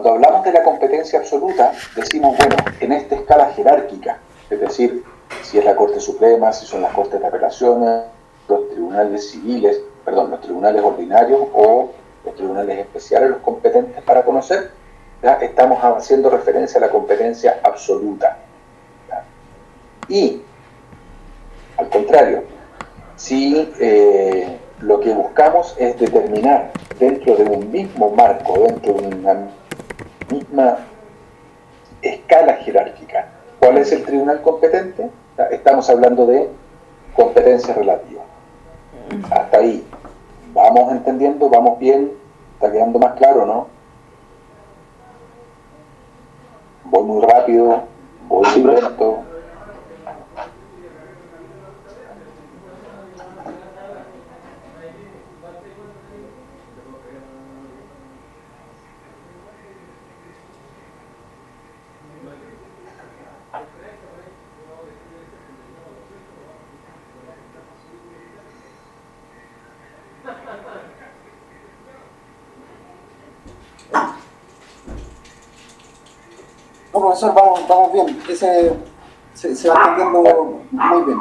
cuando hablamos de la competencia absoluta, decimos, bueno, en esta escala jerárquica, es decir, si es la Corte Suprema, si son las Cortes de Apelaciones, los tribunales civiles, perdón, los tribunales ordinarios o los tribunales especiales, los competentes para conocer, ¿ya? Estamos haciendo referencia a la competencia absoluta. ¿Ya? Y, al contrario, si lo que buscamos es determinar dentro de un mismo marco, dentro de una misma escala jerárquica, ¿cuál es el tribunal competente? Estamos hablando de competencia relativa. Hasta ahí. ¿Vamos entendiendo? ¿Vamos bien? ¿Está quedando más claro, no? ¿Voy muy rápido? ¿Voy muy lento? No, profesor, vamos bien. Ese se va entendiendo muy bien.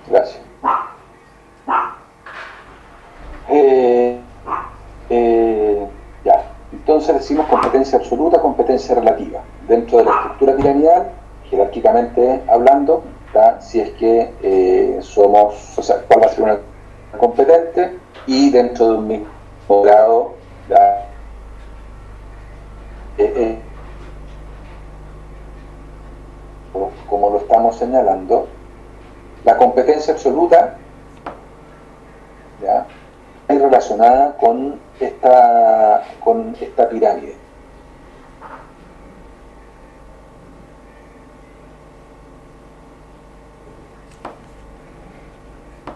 Gracias. Ya. Entonces decimos competencia absoluta, competencia relativa. Dentro de la estructura piramidal, jerárquicamente hablando, ¿ya? Si es que somos, o sea, cuál va a ser una competente y dentro de un mismo grado, ¿ya? Como lo estamos señalando, la competencia absoluta, ¿ya? Es relacionada con esta pirámide.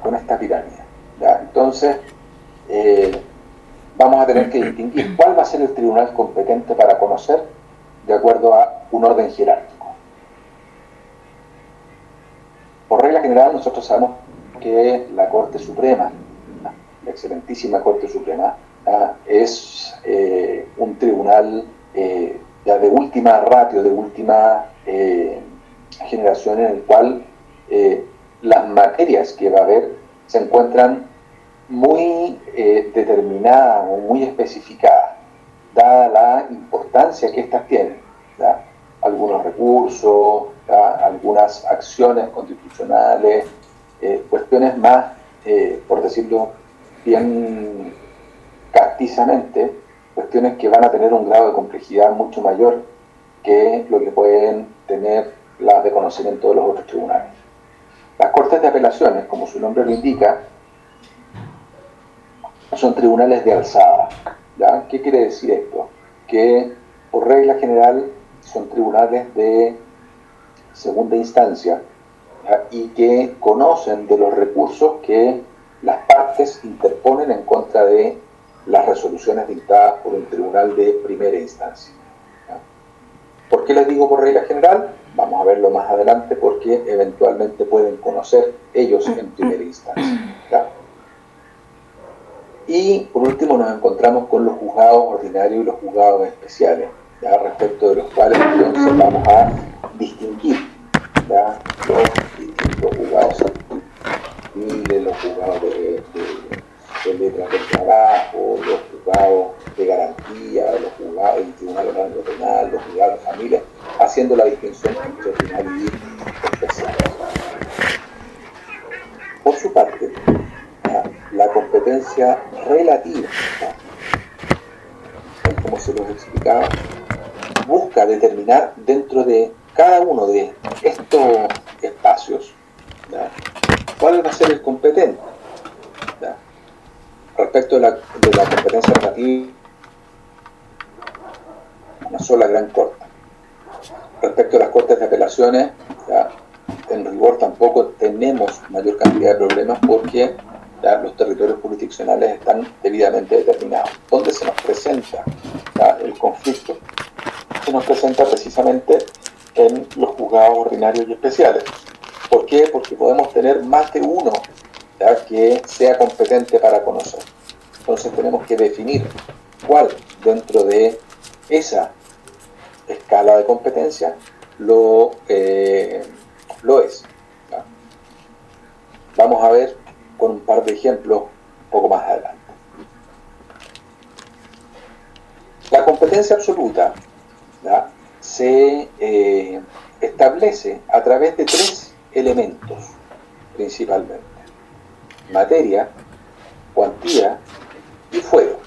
Con esta pirámide, ¿ya? Entonces, vamos a tener que distinguir cuál va a ser el tribunal competente para conocer de acuerdo a un orden jerárquico. Por regla general, nosotros sabemos que la Corte Suprema, la excelentísima Corte Suprema, es un tribunal ya de última ratio, de última generación, en el cual las materias que va a haber se encuentran muy determinadas o muy especificadas, dada la importancia que éstas tienen, ¿ya? Algunos recursos, ¿ya? Algunas acciones constitucionales, cuestiones más, por decirlo bien castizamente, cuestiones que van a tener un grado de complejidad mucho mayor que lo que pueden tener las de conocimiento de los otros tribunales. Las Cortes de Apelaciones, como su nombre lo indica, son tribunales de alzada, ¿ya? ¿Qué quiere decir esto? Que por regla general son tribunales de segunda instancia, ¿ya? Y que conocen de los recursos que las partes interponen en contra de las resoluciones dictadas por un tribunal de primera instancia, ¿ya? ¿Por qué les digo por regla general? Vamos a verlo más adelante, porque eventualmente pueden conocer ellos en primera instancia, ¿ya? Y por último nos encontramos con los juzgados ordinarios y los juzgados especiales, ¿ya? Respecto de los cuales entonces vamos a distinguir, ¿ya? Los distintos juzgados civiles, los juzgados de letras del trabajo, los juzgados de garantía, los juzgados del Tribunal Orgánico Penal, los juzgados de familia, haciendo la distinción entre ordinario y especial. Por su parte, la competencia relativa, como se los explicaba, busca determinar dentro de cada uno de estos espacios, ¿ya? ¿Cuál va a ser el competente? ¿Ya? Respecto de la competencia relativa, una sola gran corte. Respecto a las Cortes de Apelaciones, ¿ya? En rigor tampoco tenemos mayor cantidad de problemas porque ya los territorios jurisdiccionales están debidamente determinados. ¿Dónde se nos presenta, ya, el conflicto? Se nos presenta precisamente en los juzgados ordinarios y especiales. ¿Por qué? Porque podemos tener más de uno ¿ya?, que sea competente para conocer. Entonces tenemos que definir cuál dentro de esa escala de competencia lo es, ¿ya? Vamos a ver con un par de ejemplos un poco más adelante. La competencia absoluta, ¿ya?, se establece a través de tres elementos principalmente: materia, cuantía y fuero.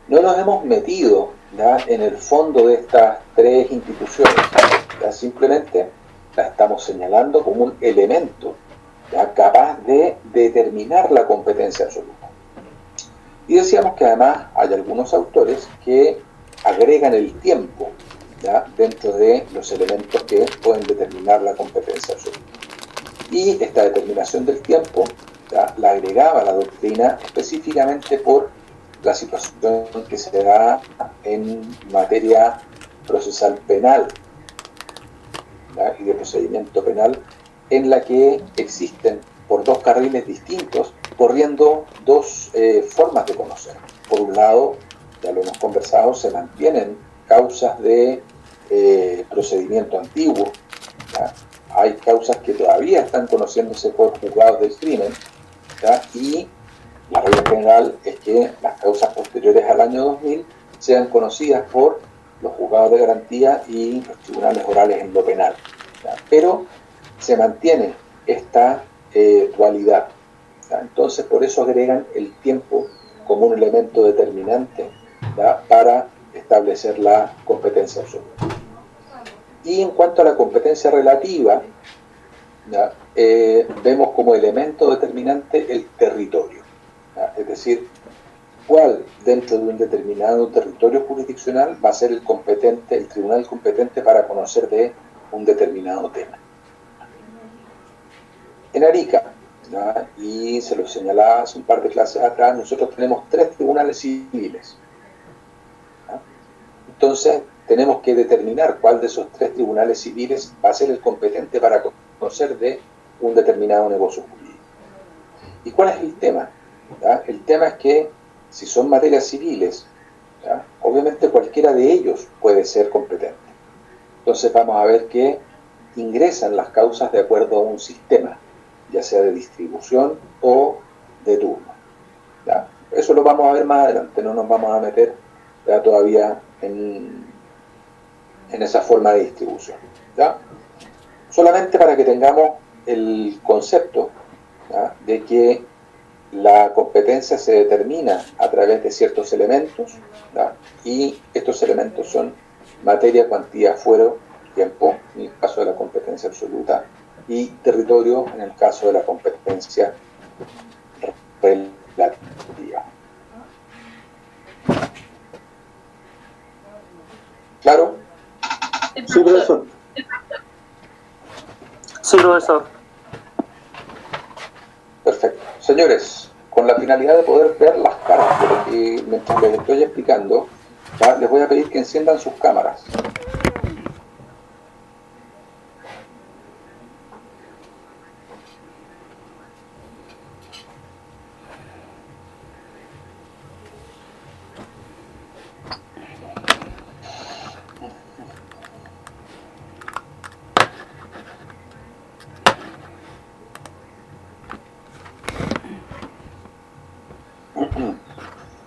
No nos hemos metido, ¿ya?, en el fondo de estas tres instituciones, ¿ya?, simplemente la estamos señalando como un elemento, ¿ya?, capaz de determinar la competencia absoluta. Y decíamos que además hay algunos autores que agregan el tiempo, ¿ya?, dentro de los elementos que pueden determinar la competencia absoluta. Y esta determinación del tiempo, ¿ya?, la agregaba la doctrina específicamente por la situación que se da en materia procesal penal, ¿ya?, y de procedimiento penal, en la que existen por dos carriles distintos corriendo dos formas de conocer. Por un lado, ya lo hemos conversado, se mantienen causas de procedimiento antiguo, ¿ya? Hay causas que todavía están conociéndose por juzgados del crimen, ¿ya?, y la regla general es que las causas posteriores al año 2000 sean conocidas por los juzgados de garantía y los tribunales orales en lo penal, ¿ya? Pero se mantiene esta dualidad, ¿ya? Entonces, por eso agregan el tiempo como un elemento determinante, ¿ya?, para establecer la competencia absoluta. Y en cuanto a la competencia relativa, ¿ya?, vemos como elemento determinante el territorio, ¿ya?, es decir, cuál dentro de un determinado territorio jurisdiccional va a ser el competente, el tribunal competente para conocer de un determinado tema. En Arica, ¿ya?, y se lo señalaba hace un par de clases atrás, nosotros tenemos 3 tribunales civiles, ¿ya? Entonces tenemos que determinar cuál de esos 3 tribunales civiles va a ser el competente para conocer de un determinado negocio jurídico. ¿Y cuál es el tema? ¿Ya? El tema es que si son materias civiles, ¿ya?, obviamente cualquiera de ellos puede ser competente. Entonces vamos a ver que ingresan las causas de acuerdo a un sistema, ya sea de distribución o de turno, ¿ya? Eso lo vamos a ver más adelante, no nos vamos a meter, ¿ya?, todavía en esa forma de distribución, ¿ya? Solamente para que tengamos el concepto, ¿ya?, de que la competencia se determina a través de ciertos elementos, ¿ya?, y estos elementos son materia, cuantía, fuero, tiempo, en el caso de la competencia absoluta, y territorio, en el caso de la competencia relativa. ¿Claro? Sí, profesor. Sí, profesor. Perfecto. Señores, con la finalidad de poder ver las caras de lo que mientras les estoy explicando, ¿ya?, les voy a pedir que enciendan sus cámaras.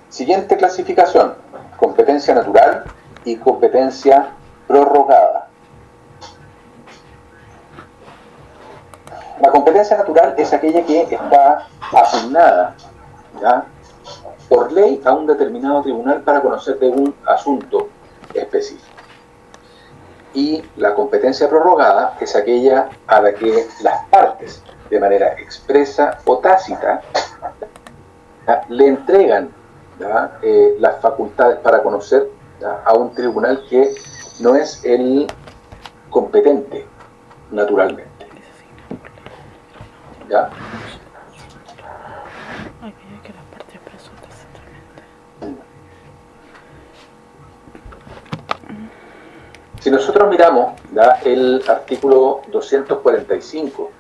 Siguiente clasificación: competencia natural y competencia prorrogada. La competencia natural es aquella que está asignada, ¿ya?, por ley a un determinado tribunal para conocer de un asunto específico. Y la competencia prorrogada es aquella a la que las partes, de manera expresa o tácita, ¿ya?, le entregan, ¿ya?, las facultades para conocer, ¿ya?, a un tribunal que no es el competente naturalmente, ¿ya? Si nosotros miramos, ¿ya?, el artículo 135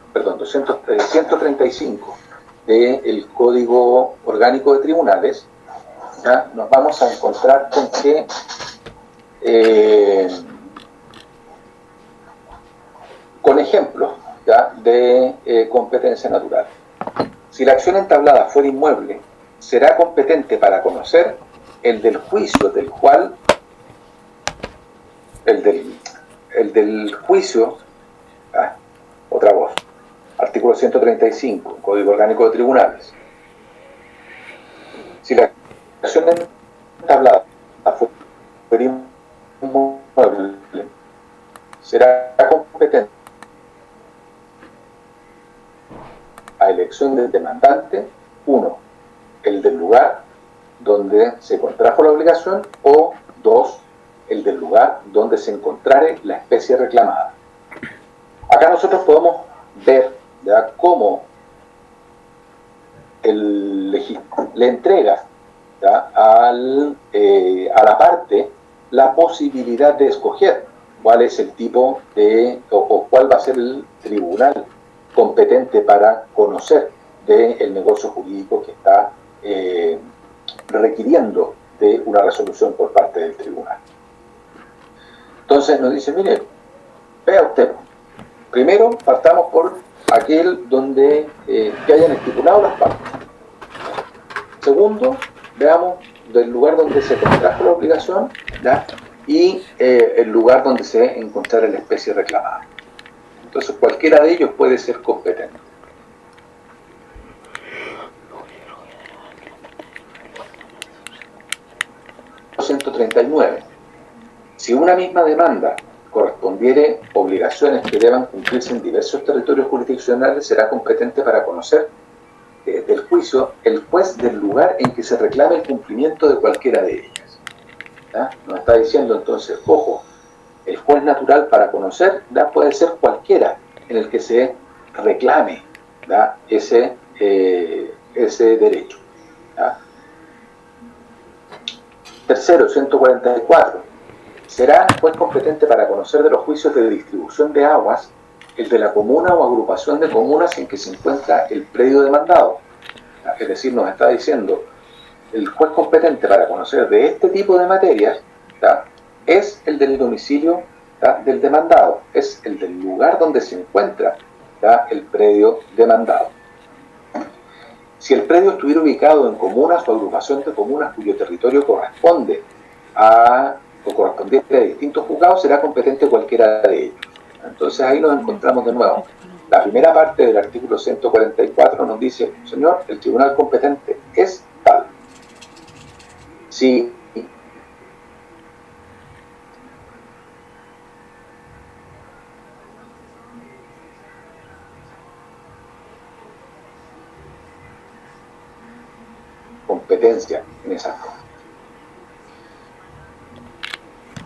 del Código Orgánico de Tribunales, ¿ya? Nos vamos a encontrar con que con ejemplos, ¿ya?, de competencia natural. Si la acción entablada fuera inmueble, será competente para conocer el del juicio del cual el del juicio, otra voz, artículo 135, Código Orgánico de Tribunales. Si la acción entablada fuera inmueble, será competente a elección del demandante, 1, el del lugar donde se contrajo la obligación, o 2, el del lugar donde se encontrare la especie reclamada. Acá nosotros podemos ver, ¿ya?, cómo le entrega, ¿ya?, a la parte la posibilidad de escoger cuál es el tipo de, o cuál va a ser el tribunal competente para conocer del negocio jurídico que está requiriendo de una resolución por parte del tribunal. Entonces nos dice, mire, vea usted, primero partamos por aquel donde que hayan estipulado las partes. Segundo, veamos del lugar donde se contrajo la obligación, ¿ya?, y el lugar donde se encontrara la especie reclamada. Entonces cualquiera de ellos puede ser competente. Artículo 139. Si una misma demanda correspondiere obligaciones que deban cumplirse en diversos territorios jurisdiccionales, será competente para conocer del juicio el juez del lugar en que se reclame el cumplimiento de cualquiera de ellas. ¿Ya? Nos está diciendo entonces, ojo, el juez natural para conocer, ¿ya?, puede ser cualquiera en el que se reclame, ¿ya?, ese derecho. ¿Ya? Tercero, 144. Será juez competente para conocer de los juicios de distribución de aguas el de la comuna o agrupación de comunas en que se encuentra el predio demandado. ¿Ya? Es decir, nos está diciendo, el juez competente para conocer de este tipo de materias, ¿ya?, es el del domicilio, ¿ya?, del demandado, es el del lugar donde se encuentra, ¿ya?, el predio demandado. Si el predio estuviera ubicado en comunas o agrupación de comunas cuyo territorio corresponde o correspondiente a distintos juzgados, será competente cualquiera de ellos. Entonces ahí nos encontramos de nuevo. La primera parte del artículo 144 nos dice, señor, el tribunal competente es tal. Si competencia en esa forma.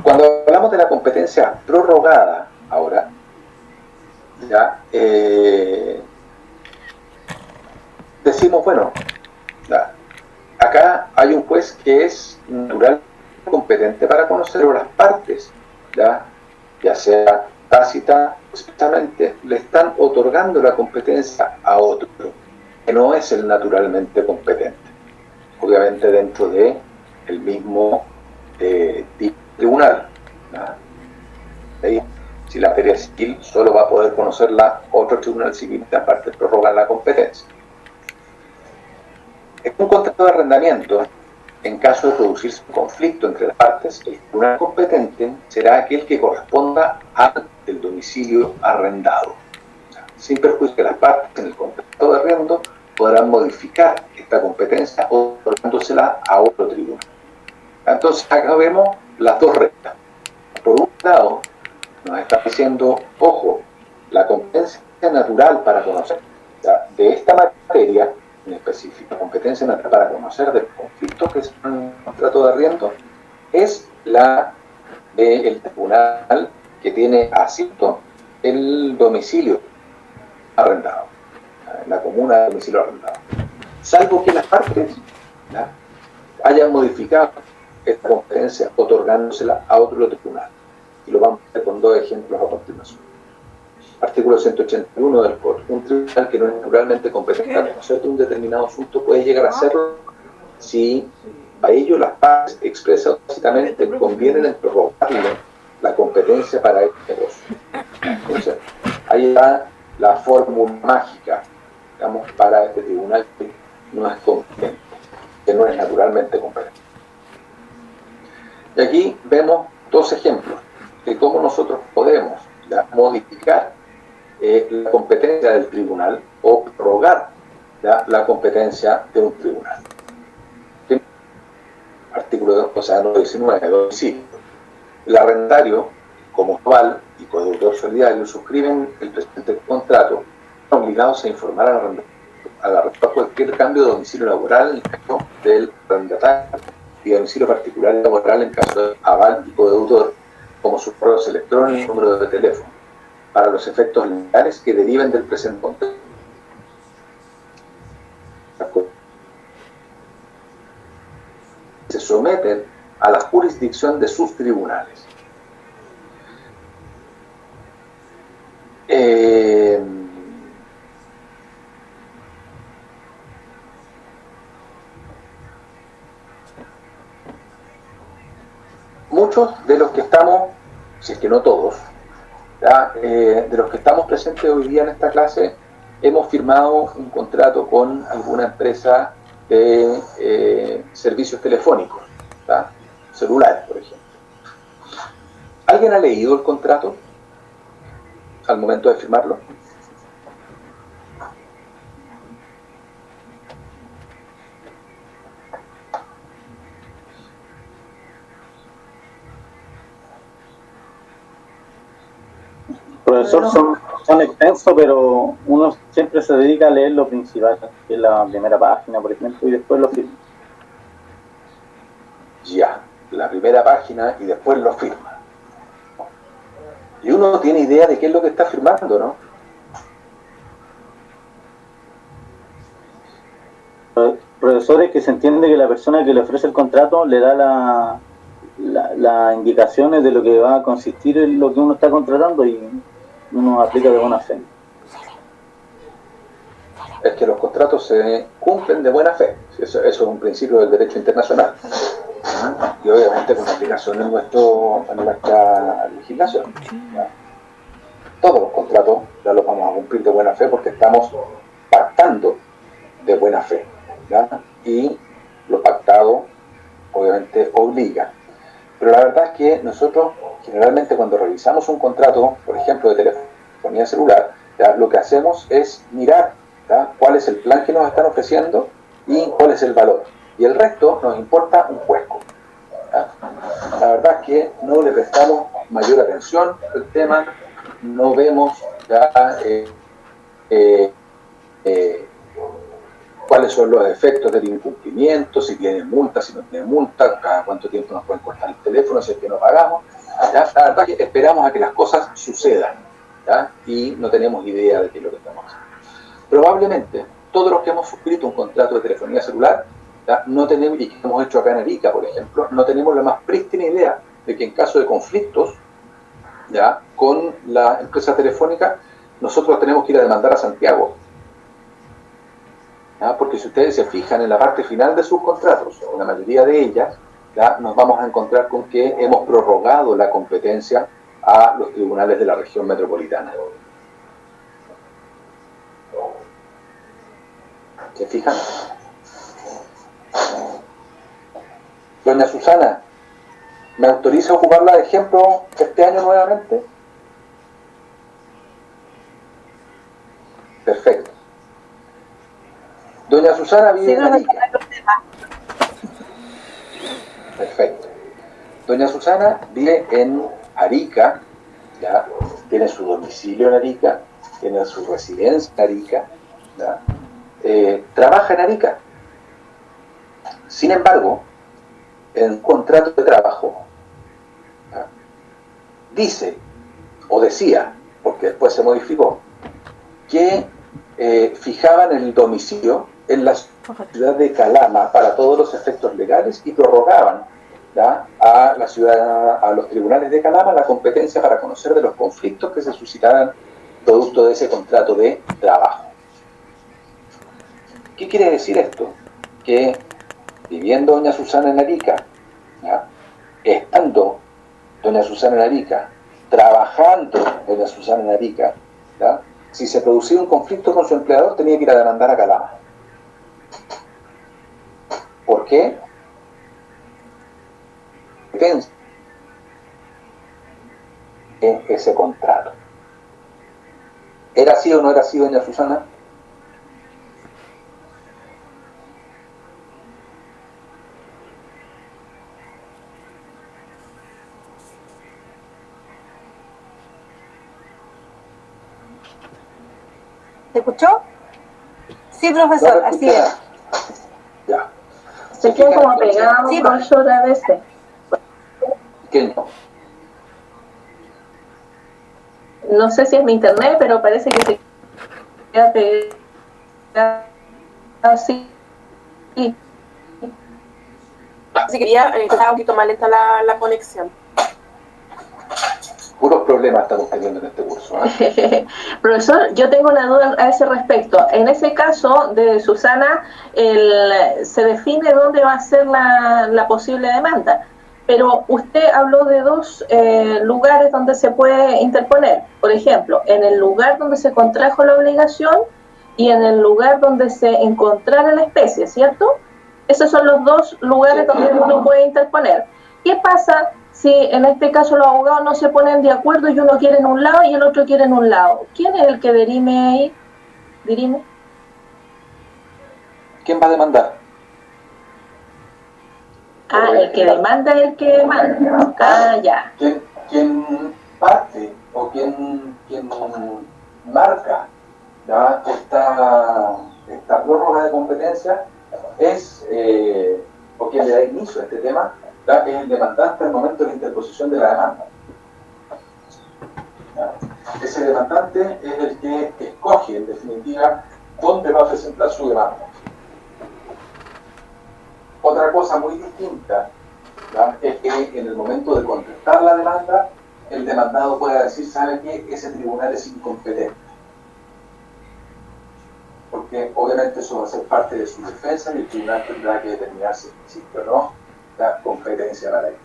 Cuando hablamos de la competencia prorrogada, ahora, ya, decimos, bueno, ya, acá hay un juez que es natural competente para conocer las partes, ya sea tácita o expresamente, le están otorgando la competencia a otro, que no es el naturalmente competente, obviamente dentro de el mismo tribunal. Si la materia civil solo va a poder conocerla otro tribunal civil, aparte prorrogar la competencia. En un contrato de arrendamiento, en caso de producirse un conflicto entre las partes, el tribunal competente será aquel que corresponda al del domicilio arrendado. Sin perjuicio que las partes en el contrato de arriendo podrán modificar esta competencia otorgándosela a otro tribunal. Entonces acá vemos las dos rectas. Por un lado, nos está diciendo, ojo, la competencia natural para conocer, ¿ya?, de esta materia en específico, la competencia natural para conocer del conflicto que es un contrato de arriendo, es la del tribunal que tiene asiento el domicilio arrendado, la comuna de domicilio arrendado. Salvo que las partes, ¿ya?, hayan modificado esta competencia otorgándosela a otro tribunal. Y lo vamos a ver con dos ejemplos a continuación. Artículo 181 del Código. Un tribunal que no es naturalmente competente para conocer de un determinado asunto puede llegar a serlo si a ello las partes expresas o tácitamente convienen en prorrogarle la competencia para el negocio. Entonces, ahí está la fórmula mágica, digamos, para este tribunal que no es competente, que no es naturalmente competente. Y aquí vemos dos ejemplos de cómo nosotros podemos modificar la competencia del tribunal o prorrogar la competencia de un tribunal. Artículo 19, domicilio. El arrendatario, como aval y codeudor solidario, suscriben el presente contrato, están obligados a informar al arrendatario cualquier cambio de domicilio laboral en el caso del arrendatario y domicilio particular y laboral en caso de aval y codeudor, como sus correos electrónicos y número de teléfono, para los efectos legales que deriven del presente contrato. Se someten a la jurisdicción de sus tribunales. Muchos de los que estamos, si es que no todos, de los que estamos presentes hoy día en esta clase, hemos firmado un contrato con alguna empresa de servicios telefónicos, celulares, por ejemplo. ¿Alguien ha leído el contrato al momento de firmarlo? Profesor, son extensos, pero uno siempre se dedica a leer lo principal, que es la primera página, por ejemplo, y después lo firma. Ya, la primera página y después lo firma. Y uno tiene idea de qué es lo que está firmando, ¿no? Profesor, es que se entiende que la persona que le ofrece el contrato le da las indicaciones de lo que va a consistir en lo que uno está contratando y uno aplica de buena fe. Es que los contratos se cumplen de buena fe. Eso es un principio del derecho internacional. Y obviamente con aplicación en nuestra legislación. Todos los contratos ya los vamos a cumplir de buena fe porque estamos pactando de buena fe. Y lo pactado obviamente obliga. Pero la verdad es que nosotros generalmente cuando revisamos un contrato, por ejemplo de telefonía celular, lo que hacemos es mirar cuál es el plan que nos están ofreciendo y cuál es el valor. Y el resto nos importa un huesco. La verdad es que no le prestamos mayor atención al tema, no vemos cuáles son los efectos del incumplimiento, si tiene multa, si no tiene multa, cada cuánto tiempo nos pueden cortar el teléfono si es que no pagamos. La verdad es que esperamos a que las cosas sucedan y no tenemos idea de qué es lo que estamos haciendo. Probablemente todos los que hemos suscrito un contrato de telefonía celular no tenemos, y que hemos hecho acá en Arica, por ejemplo, no tenemos la más prístina idea de que en caso de conflictos con la empresa telefónica nosotros tenemos que ir a demandar a Santiago. Porque si ustedes se fijan en la parte final de sus contratos, en la mayoría de ellas, nos vamos a encontrar con que hemos prorrogado la competencia a los tribunales de la región metropolitana. ¿Se fijan? Doña Susana, ¿me autoriza a ocuparla de ejemplo este año nuevamente? Perfecto. Doña Susana vive en Arica. Perfecto. Doña Susana vive en Arica, tiene su domicilio en Arica, tiene su residencia en Arica, trabaja en Arica. Sin embargo, en un contrato de trabajo dice, o decía, porque después se modificó, que fijaban el domicilio en la ciudad de Calama para todos los efectos legales y prorrogaban a la ciudad, a los tribunales de Calama la competencia para conocer de los conflictos que se suscitaran producto de ese contrato de trabajo. ¿Qué quiere decir esto? Que viviendo doña Susana en Arica, ¿ya? Estando doña Susana en Arica, trabajando doña Susana en Arica, ¿ya? Si se producía un conflicto con su empleador, tenía que ir a demandar a Calama. ¿Por qué? En ese contrato. ¿Era así o no era así, doña Susana? ¿Te escuchó? Sí, profesor, No, así es. Ya. Se queda como pegado, Sí, profesor, a veces. ¿Qué no? No sé si es mi internet, pero parece que se queda pegado así. Así que ya estaba un poquito más lenta la conexión. Puros problemas estamos teniendo en este curso, ¿eh? Profesor, yo tengo una duda a ese respecto. En ese caso de Susana, se define dónde va a ser la posible demanda, pero usted habló de dos lugares donde se puede interponer. Por ejemplo, en el lugar donde se contrajo la obligación y en el lugar donde se encontrara la especie, ¿cierto? Esos son los dos lugares donde uno puede interponer. ¿Qué pasa si en este caso los abogados no se ponen de acuerdo y uno quiere en un lado y el otro quiere en un lado? ¿Quién es el que dirime ahí? ¿Dirime? ¿Quién va a demandar? Ah, el que demanda es el que demanda. Ah, ya. ¿Quién parte o quién marca, ¿ya? esta prórroga de competencia es, o quien le da inicio a este tema, ¿ya? Es el demandante al momento de la interposición de la demanda. ¿Ya? Ese demandante es el que escoge, en definitiva, dónde va a presentar su demanda. Otra cosa muy distinta, ¿ya? Es que en el momento de contestar la demanda, el demandado pueda decir, ¿sabe qué? Ese tribunal es incompetente. Porque obviamente eso va a ser parte de su defensa y el tribunal tendrá que determinar si existe o no la competencia para ello.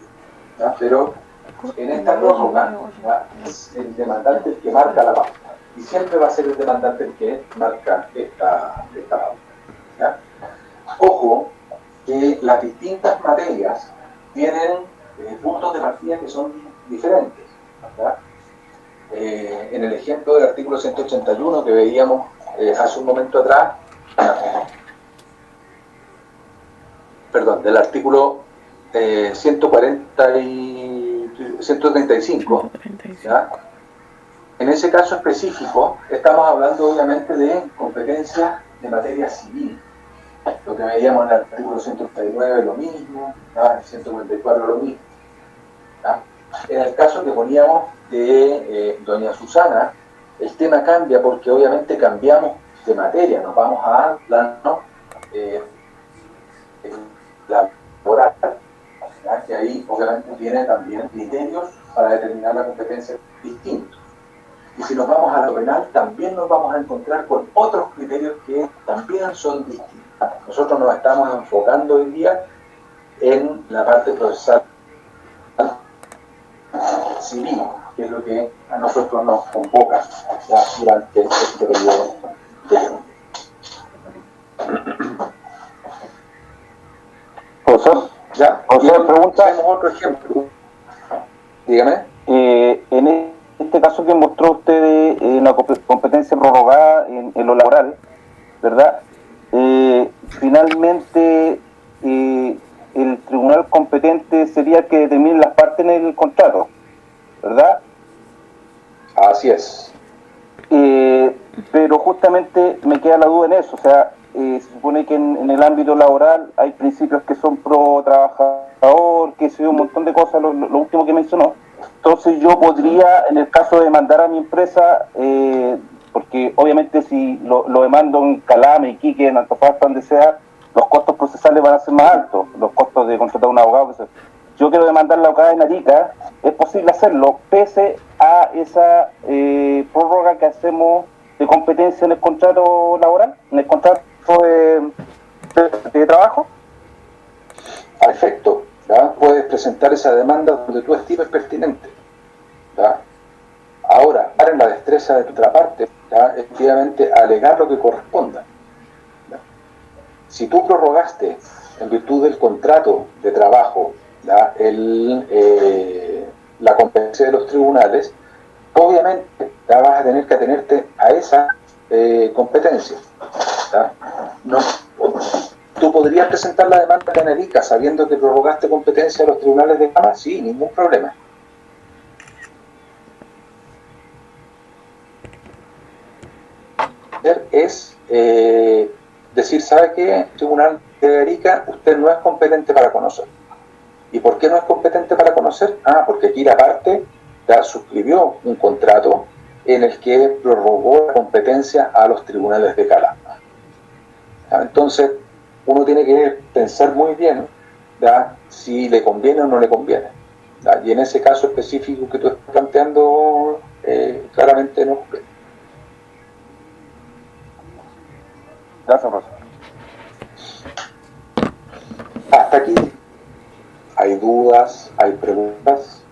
¿Ya? Pero en esta prórroga, ¿ya? Es el demandante el que marca la pauta. Y siempre va a ser el demandante el que marca esta pauta. ¿Ya? Ojo, que las distintas materias tienen puntos de partida que son diferentes, ¿verdad? En el ejemplo del artículo 181 que veíamos hace un momento atrás, del artículo 135, ¿ya? En ese caso específico estamos hablando obviamente de competencias de materia civil. Lo que veíamos en el artículo 139 lo mismo, ¿no? El 144 lo mismo. ¿No? En el caso que poníamos de doña Susana, el tema cambia porque obviamente cambiamos de materia, nos vamos a plano laboral, ¿no? Que ahí obviamente tiene también criterios para determinar la competencia distintos. Y si nos vamos a lo penal, también nos vamos a encontrar con otros criterios que también son distintos. Nosotros nos estamos enfocando hoy día en la parte procesal civil, que es lo que a nosotros nos convoca, ¿ya? Durante este periodo de tiempo. Profesor, ¿Ya? pregunta. Tenemos otro ejemplo. Dígame. En este caso que mostró usted una competencia prorrogada en lo laboral, ¿verdad? Finalmente el tribunal competente sería el que determine las partes en el contrato, ¿verdad? Así es. Pero justamente me queda la duda en eso, o sea, se supone que en el ámbito laboral hay principios que son pro trabajador, que se un montón de cosas, lo último que mencionó. Entonces yo podría, en el caso de demandar a mi empresa, porque obviamente si lo demando en Calama, Iquique, en Antofagasta, donde sea, los costos procesales van a ser más altos, los costos de contratar a un abogado, yo quiero demandarla acá en Arica, es posible hacerlo pese a esa prórroga que hacemos de competencia en el contrato laboral, en el contrato de trabajo. A efecto, ¿ya? Puedes presentar esa demanda donde tú estimes pertinente, ¿ya? Ahora, en la destreza de tu otra parte, ¿ya? Efectivamente, alegar lo que corresponda, ¿ya? Si tú prorrogaste en virtud del contrato de trabajo, ¿ya? La competencia de los tribunales, obviamente ya vas a tener que atenerte a esa competencia, ¿ya? No, ¿tú podrías presentar la demanda de Arica sabiendo que prorrogaste competencia de los tribunales de Gama? Sí, ningún problema. Es decir, ¿sabe qué? Tribunal de Arica, usted no es competente para conocer. ¿Y por qué no es competente para conocer? Porque aquí la parte ya suscribió un contrato en el que prorrogó la competencia a los tribunales de Calama. Entonces, uno tiene que pensar muy bien, ¿ya? Si le conviene o no le conviene, ¿ya? Y en ese caso específico que tú estás planteando, claramente no conviene. Gracias, profesor. Hasta aquí, ¿hay dudas? ¿Hay preguntas?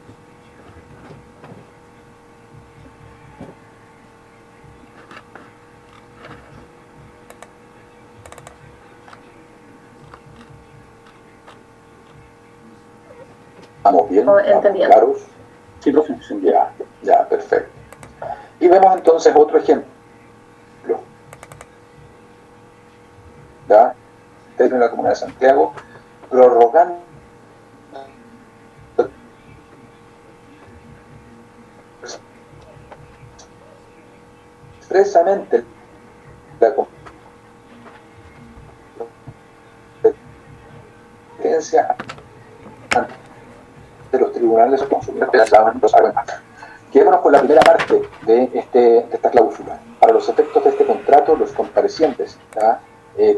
¿Estamos bien? ¿Estamos claros? Sí, profe. Ya, perfecto. Y vemos entonces otro ejemplo. ¿Ya? Dentro de la Comuna de Santiago, prorrogando expresamente la competencia de los tribunales consumidores. Quedémonos con la primera parte de esta cláusula. Para los efectos de este contrato, los comparecientes, ¿ya?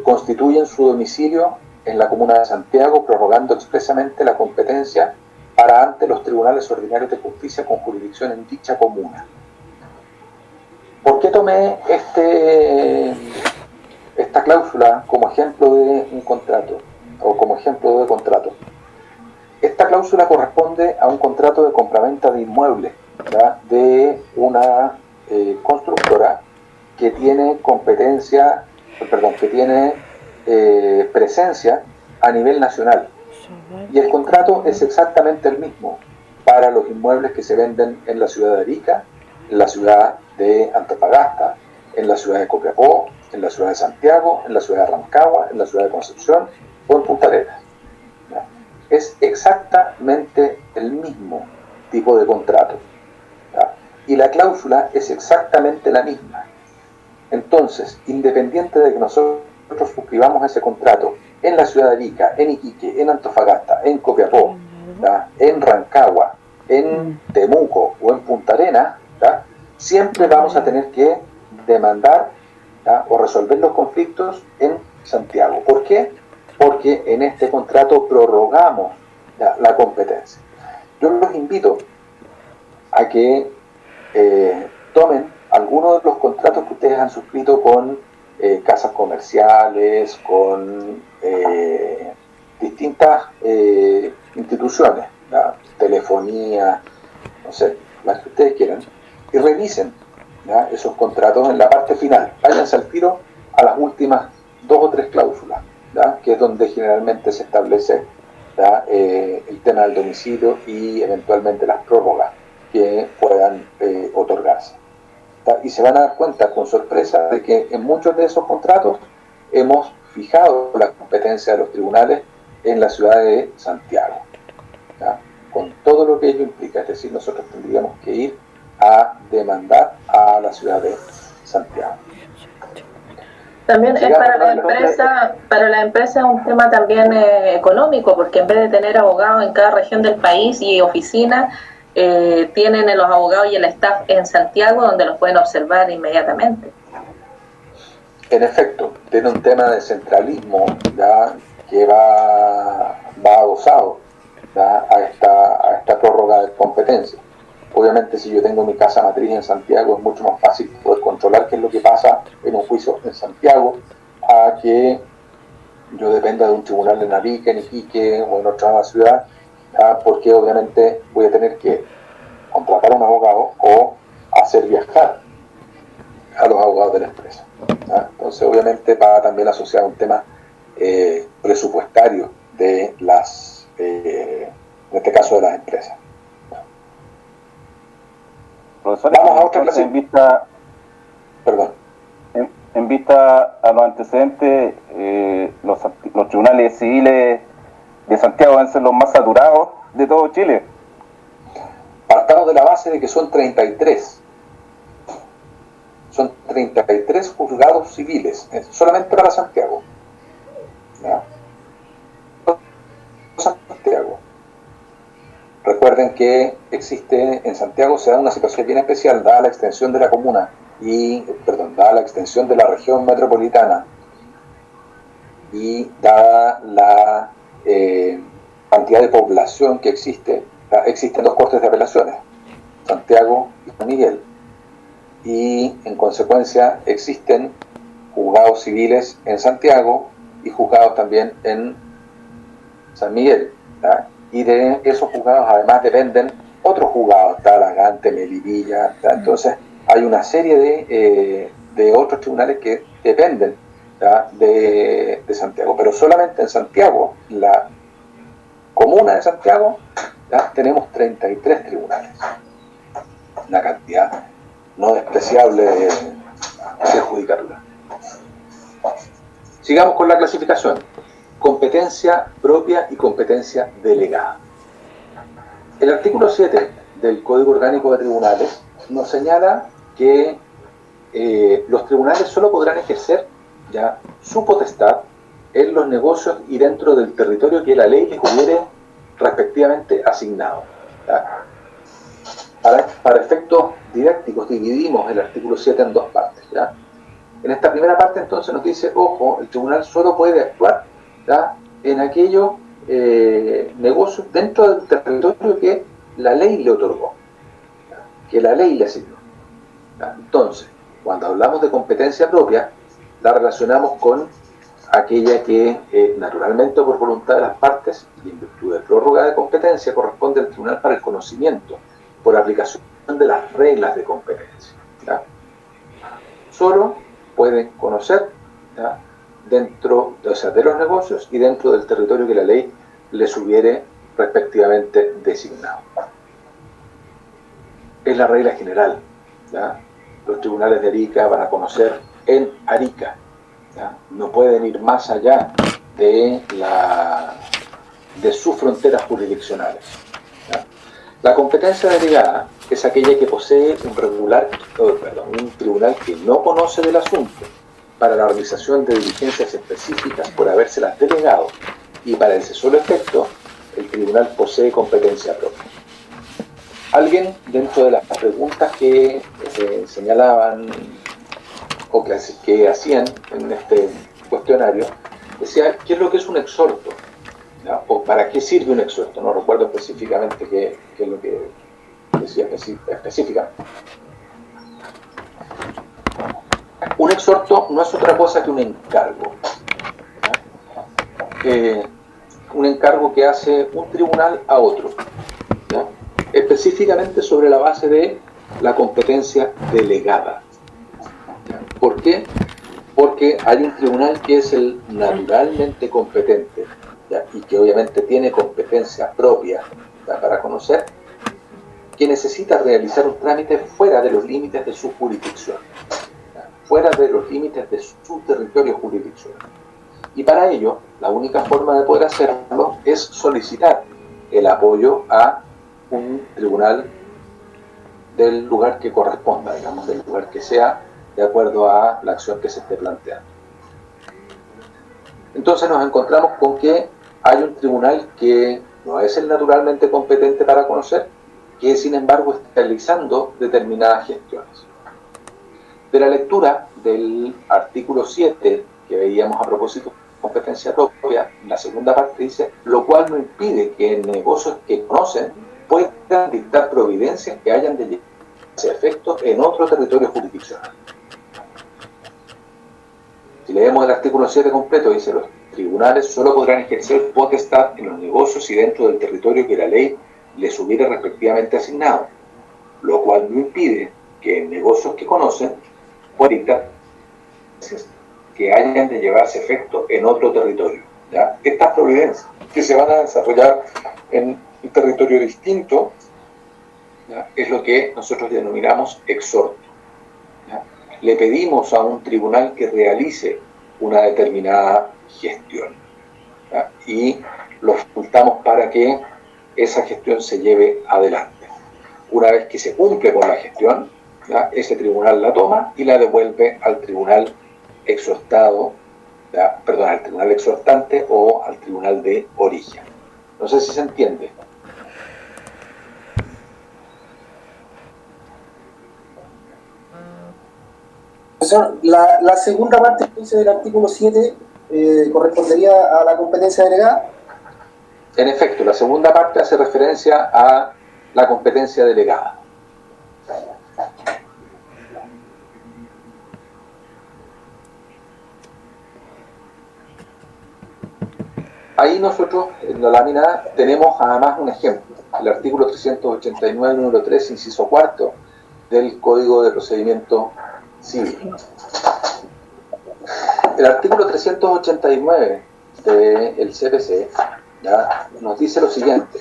Constituyen su domicilio en la Comuna de Santiago, prorrogando expresamente la competencia para ante los tribunales ordinarios de justicia con jurisdicción en dicha comuna. ¿Por qué tomé esta cláusula como ejemplo de un contrato o como ejemplo de contrato? Esta cláusula corresponde a un contrato de compraventa de inmuebles, ¿ya? De una constructora que tiene competencia, que tiene presencia a nivel nacional. Y el contrato es exactamente el mismo para los inmuebles que se venden en la ciudad de Arica, en la ciudad de Antofagasta, en la ciudad de Copiapó, en la ciudad de Santiago, en la ciudad de Rancagua, en la ciudad de Concepción o en Punta Arenas. ¿Ya? Es exactamente el mismo tipo de contrato, ¿ya? Y la cláusula es exactamente la misma. Entonces, independiente de que nosotros suscribamos ese contrato en la ciudad de Arica, en Iquique, en Antofagasta, en Copiapó, ¿ya? En Rancagua, en Temuco o en Punta Arenas, ¿ya? Siempre vamos a tener que demandar, ¿ya? O resolver los conflictos en Santiago. ¿Por qué? Porque en este contrato prorrogamos, ¿ya? La competencia. Yo los invito a que tomen algunos de los contratos que ustedes han suscrito con casas comerciales, con distintas instituciones, ¿ya? Telefonía, no sé, las que ustedes quieran, y revisen, ¿ya? Esos contratos en la parte final. Váyanse al tiro a las últimas 2 o 3 cláusulas, ¿ya? Que es donde generalmente se establece, ¿ya? El tema del domicilio y eventualmente las prórrogas que puedan otorgarse. Y se van a dar cuenta con sorpresa de que en muchos de esos contratos hemos fijado la competencia de los tribunales en la ciudad de Santiago, ¿ya? Con todo lo que ello implica. Es decir, nosotros tendríamos que ir a demandar a la ciudad de Santiago. También es para la empresa es un tema también económico, porque en vez de tener abogados en cada región del país y oficinas, tienen los abogados y el staff en Santiago, donde los pueden observar inmediatamente. En efecto, tiene un tema de centralismo, ¿ya? Que va adosado ¿ya? A esta prórroga de competencia. Obviamente, si yo tengo mi casa matriz en Santiago, es mucho más fácil poder controlar qué es lo que pasa en un juicio en Santiago a que yo dependa de un tribunal en Arica, en Iquique o en otra ciudad, porque obviamente voy a tener que contratar a un abogado o hacer viajar a los abogados de la empresa. Entonces, obviamente, va también asociado a un tema presupuestario de las, en este caso, de las empresas. Profesor, vamos a otra clase. Perdón. En vista a los antecedentes, los tribunales civiles de Santiago deben ser los más saturados de todo Chile. Partamos de la base de que son 33. Son 33 juzgados civiles, solamente para Santiago. ¿Ya? Santiago. Recuerden que existe en Santiago, se da una situación bien especial, dada la extensión de la comuna dada la extensión de la región metropolitana y dada la cantidad de población que existe, existen dos cortes de apelaciones, Santiago y San Miguel, y en consecuencia existen juzgados civiles en Santiago y juzgados también en San Miguel, ¿ya? Y de esos juzgados además dependen otros juzgados, Talagante, Melipilla, ¿ya? Entonces hay una serie de otros tribunales que dependen, ¿ya? de Santiago, pero solamente en Santiago, la comuna de Santiago, ¿ya? Tenemos 33 tribunales, una cantidad no despreciable de judicatura. Sigamos con la clasificación. Competencia propia y competencia delegada. El artículo 7 del Código Orgánico de Tribunales nos señala que los tribunales solo podrán ejercer ya su potestad en los negocios y dentro del territorio que la ley les hubiere respectivamente asignado. ¿Ya? Para efectos didácticos dividimos el artículo 7 en dos partes. ¿Ya? En esta primera parte entonces nos dice, ojo, el tribunal solo puede actuar, ¿ya? En aquellos negocios dentro del territorio que la ley le otorgó, ¿ya? Que la ley le asignó. ¿Ya? Entonces, cuando hablamos de competencia propia, la relacionamos con aquella que naturalmente por voluntad de las partes y en virtud de prórroga de competencia corresponde al tribunal para el conocimiento por aplicación de las reglas de competencia. ¿Ya? Solo pueden conocer, ¿ya? Dentro, o sea, de los negocios y dentro del territorio que la ley les hubiere respectivamente designado. Es la regla general, ¿ya? Los tribunales de Arica van a conocer en Arica, ¿ya? No pueden ir más allá de sus fronteras jurisdiccionales, ¿ya? La competencia delegada es aquella que posee un tribunal que no conoce del asunto para la realización de diligencias específicas por habérselas delegado, y para ese solo efecto el tribunal posee competencia propia. Alguien dentro de las preguntas que señalaban o que hacían en este cuestionario decía, ¿qué es lo que es un exhorto? ¿Ya? ¿O para qué sirve un exhorto? No recuerdo específicamente qué es lo que decía específicamente. Un exhorto no es otra cosa que un encargo. Un encargo que hace un tribunal a otro, ¿ya? Específicamente sobre la base de la competencia delegada. ¿Ya? ¿Por qué? Porque hay un tribunal que es el naturalmente competente, ¿ya? Y que obviamente tiene competencia propia, ¿ya? Para conocer, que necesita realizar un trámite fuera de los límites de su jurisdicción, ¿ya? Fuera de los límites de su territorio jurisdiccional. Y para ello, la única forma de poder hacerlo es solicitar el apoyo a un tribunal del lugar que corresponda, digamos, del lugar que sea, de acuerdo a la acción que se esté planteando. Entonces nos encontramos con que hay un tribunal que no es el naturalmente competente para conocer, que sin embargo está realizando determinadas gestiones. De la lectura del artículo 7, que veíamos a propósito de competencia propia, la segunda parte dice, lo cual no impide que en negocios que conocen puedan dictar providencias que hayan de llevarse a efecto en otro territorio jurisdiccional. Si leemos el artículo 7 completo, dice, los tribunales solo podrán ejercer potestad en los negocios y dentro del territorio que la ley les hubiera respectivamente asignado, lo cual no impide que en negocios que conocen puedan dictar que hayan de llevarse a efecto en otro territorio. ¿Ya? Estas providencias que se van a desarrollar en un territorio distinto, ¿ya? Es lo que nosotros denominamos exhorto. ¿Ya? Le pedimos a un tribunal que realice una determinada gestión, ¿ya? Y lo facultamos para que esa gestión se lleve adelante. Una vez que se cumple con la gestión, ¿ya? Ese tribunal la toma y la devuelve al tribunal exhortado, perdón, al tribunal exhortante o al tribunal de origen. No sé si se entiende. Profesor, la segunda parte entonces del artículo 7 correspondería a la competencia delegada. En efecto, la segunda parte hace referencia a la competencia delegada. Ahí nosotros, en la lámina, tenemos además un ejemplo, el artículo 389, número 3, inciso cuarto, del Código de Procedimiento Civil. El artículo 389 del CPC, ¿ya? Nos dice lo siguiente.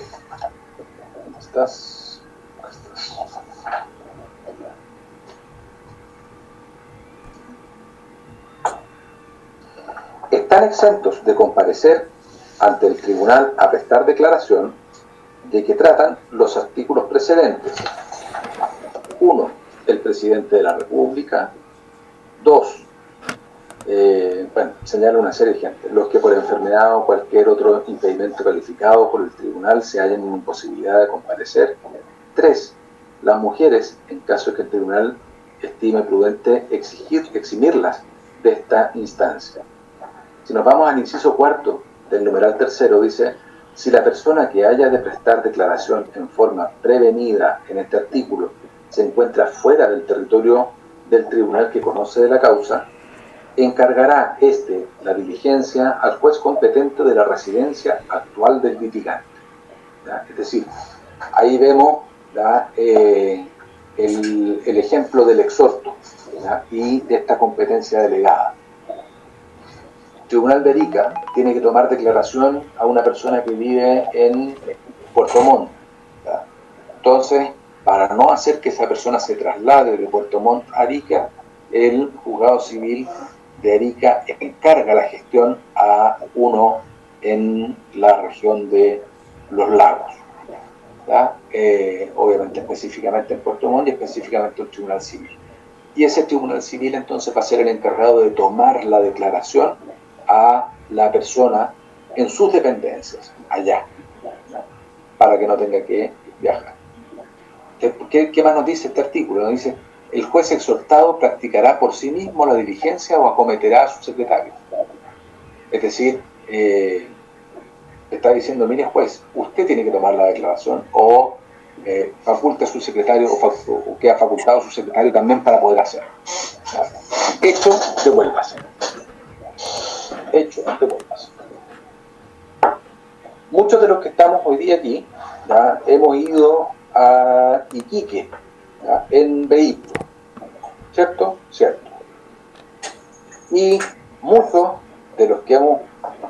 Están exentos de comparecer ante el tribunal a prestar declaración de que tratan los artículos precedentes. 1. El presidente de la República. 2. Señala una serie de gente. Los que por enfermedad o cualquier otro impedimento calificado por el tribunal se hallen en imposibilidad de comparecer. 3. Las mujeres, en caso de que el tribunal estime prudente eximirlas de esta instancia. Si nos vamos al inciso cuarto del numeral tercero, dice, si la persona que haya de prestar declaración en forma prevenida en este artículo se encuentra fuera del territorio del tribunal que conoce de la causa, encargará la diligencia al juez competente de la residencia actual del litigante. ¿Ya? Es decir, ahí vemos el ejemplo del exhorto, ¿ya? Y de esta competencia delegada. El Tribunal de Arica tiene que tomar declaración a una persona que vive en Puerto Montt, ¿ya? Entonces, para no hacer que esa persona se traslade de Puerto Montt a Arica, el juzgado civil de Arica encarga la gestión a uno en la región de Los Lagos, ¿ya? Obviamente específicamente en Puerto Montt y específicamente el Tribunal Civil. Y ese Tribunal Civil entonces va a ser el encargado de tomar la declaración a la persona en sus dependencias, allá, ¿no? Para que no tenga que viajar. ¿Qué más nos dice este artículo? Nos dice, el juez exhortado practicará por sí mismo la diligencia o acometerá a su secretario. Es decir, está diciendo, mire juez, usted tiene que tomar la declaración o faculta a su secretario o queda facultado a su secretario también para poder hacerlo. Hecho, devuélvase. Hecho, devuélvase. Muchos de los que estamos hoy día aquí, ¿ya? Hemos ido a Iquique, ¿ya? En vehículo, ¿cierto? Cierto. Y muchos de los que hemos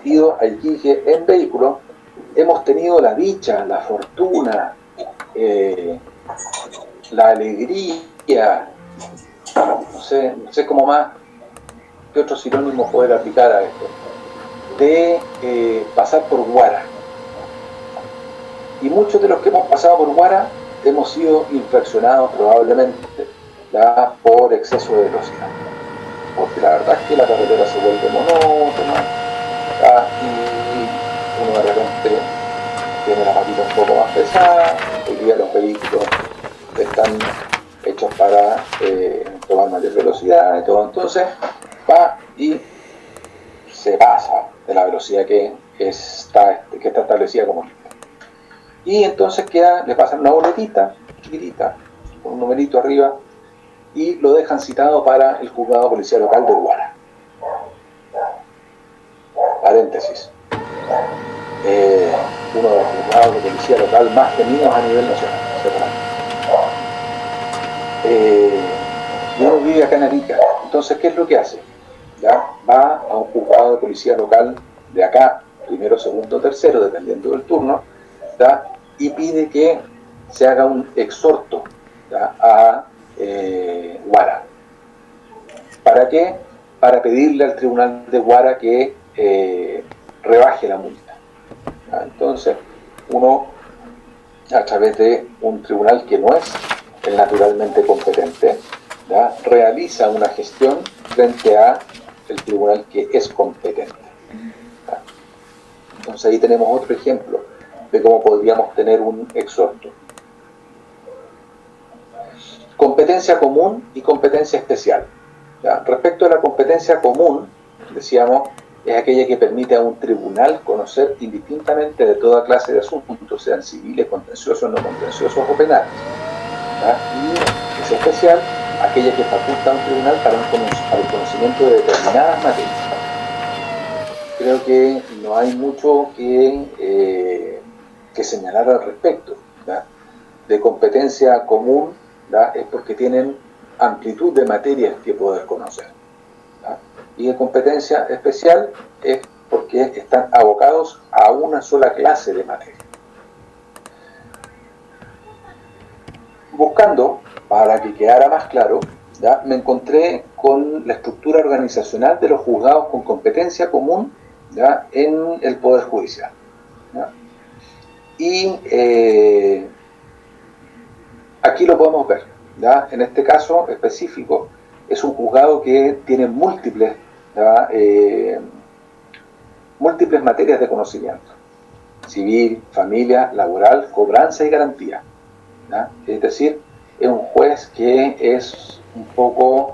ido a Iquique en vehículo hemos tenido la dicha, la fortuna, la alegría, no sé cómo más, qué otro sinónimo poder aplicar a esto, de pasar por Huara. Y muchos de los que hemos pasado por Huara hemos sido infraccionados probablemente, ¿ya? Por exceso de velocidad. Porque la verdad es que la carretera se vuelve monótona, ¿ya? Y uno de repente tiene la patita un poco más pesada. Hoy día los vehículos están hechos para tomar mayor velocidad y todo. Entonces va y se pasa de la velocidad que que está establecida como multa. Y entonces le pasan una boletita chiquitita, con un numerito arriba, y lo dejan citado para el juzgado policial local de Huara. Paréntesis. Uno de los juzgados de policía local más temidos a nivel nacional. Y uno vive acá en Arica. Entonces, ¿qué es lo que hace? ¿Ya? Va a un juzgado de policía local de acá, primero, segundo, tercero, dependiendo del turno, ¿ya? Y pide que se haga un exhorto, ¿ya? A Huara. ¿Para qué? Para pedirle al tribunal de Huara que rebaje la multa. ¿Ya? Entonces, uno, a través de un tribunal que no es el naturalmente competente, ¿ya? Realiza una gestión frente a el tribunal que es competente. ¿Ya? Entonces ahí tenemos otro ejemplo de cómo podríamos tener un exhorto. Competencia común y competencia especial. ¿Ya? Respecto a la competencia común, decíamos, es aquella que permite a un tribunal conocer indistintamente de toda clase de asuntos, sean civiles, contenciosos, no contenciosos o penales. ¿Ya? Y es especial aquella que faculta a un tribunal para el conocimiento de determinadas materias. Creo que no hay mucho que señalar al respecto. ¿Ya? De competencia común, ¿ya? Es porque tienen amplitud de materias que poder conocer. ¿Ya? Y de competencia especial es porque están abocados a una sola clase de materia. Buscando, para que quedara más claro, ¿ya? Me encontré con la estructura organizacional de los juzgados con competencia común, ¿ya? En el Poder Judicial. ¿Ya? Y aquí lo podemos ver. ¿Ya? En este caso específico, es un juzgado que tiene múltiples materias de conocimiento: civil, familia, laboral, cobranza y garantía. ¿Ya? Es decir, es un juez que es un poco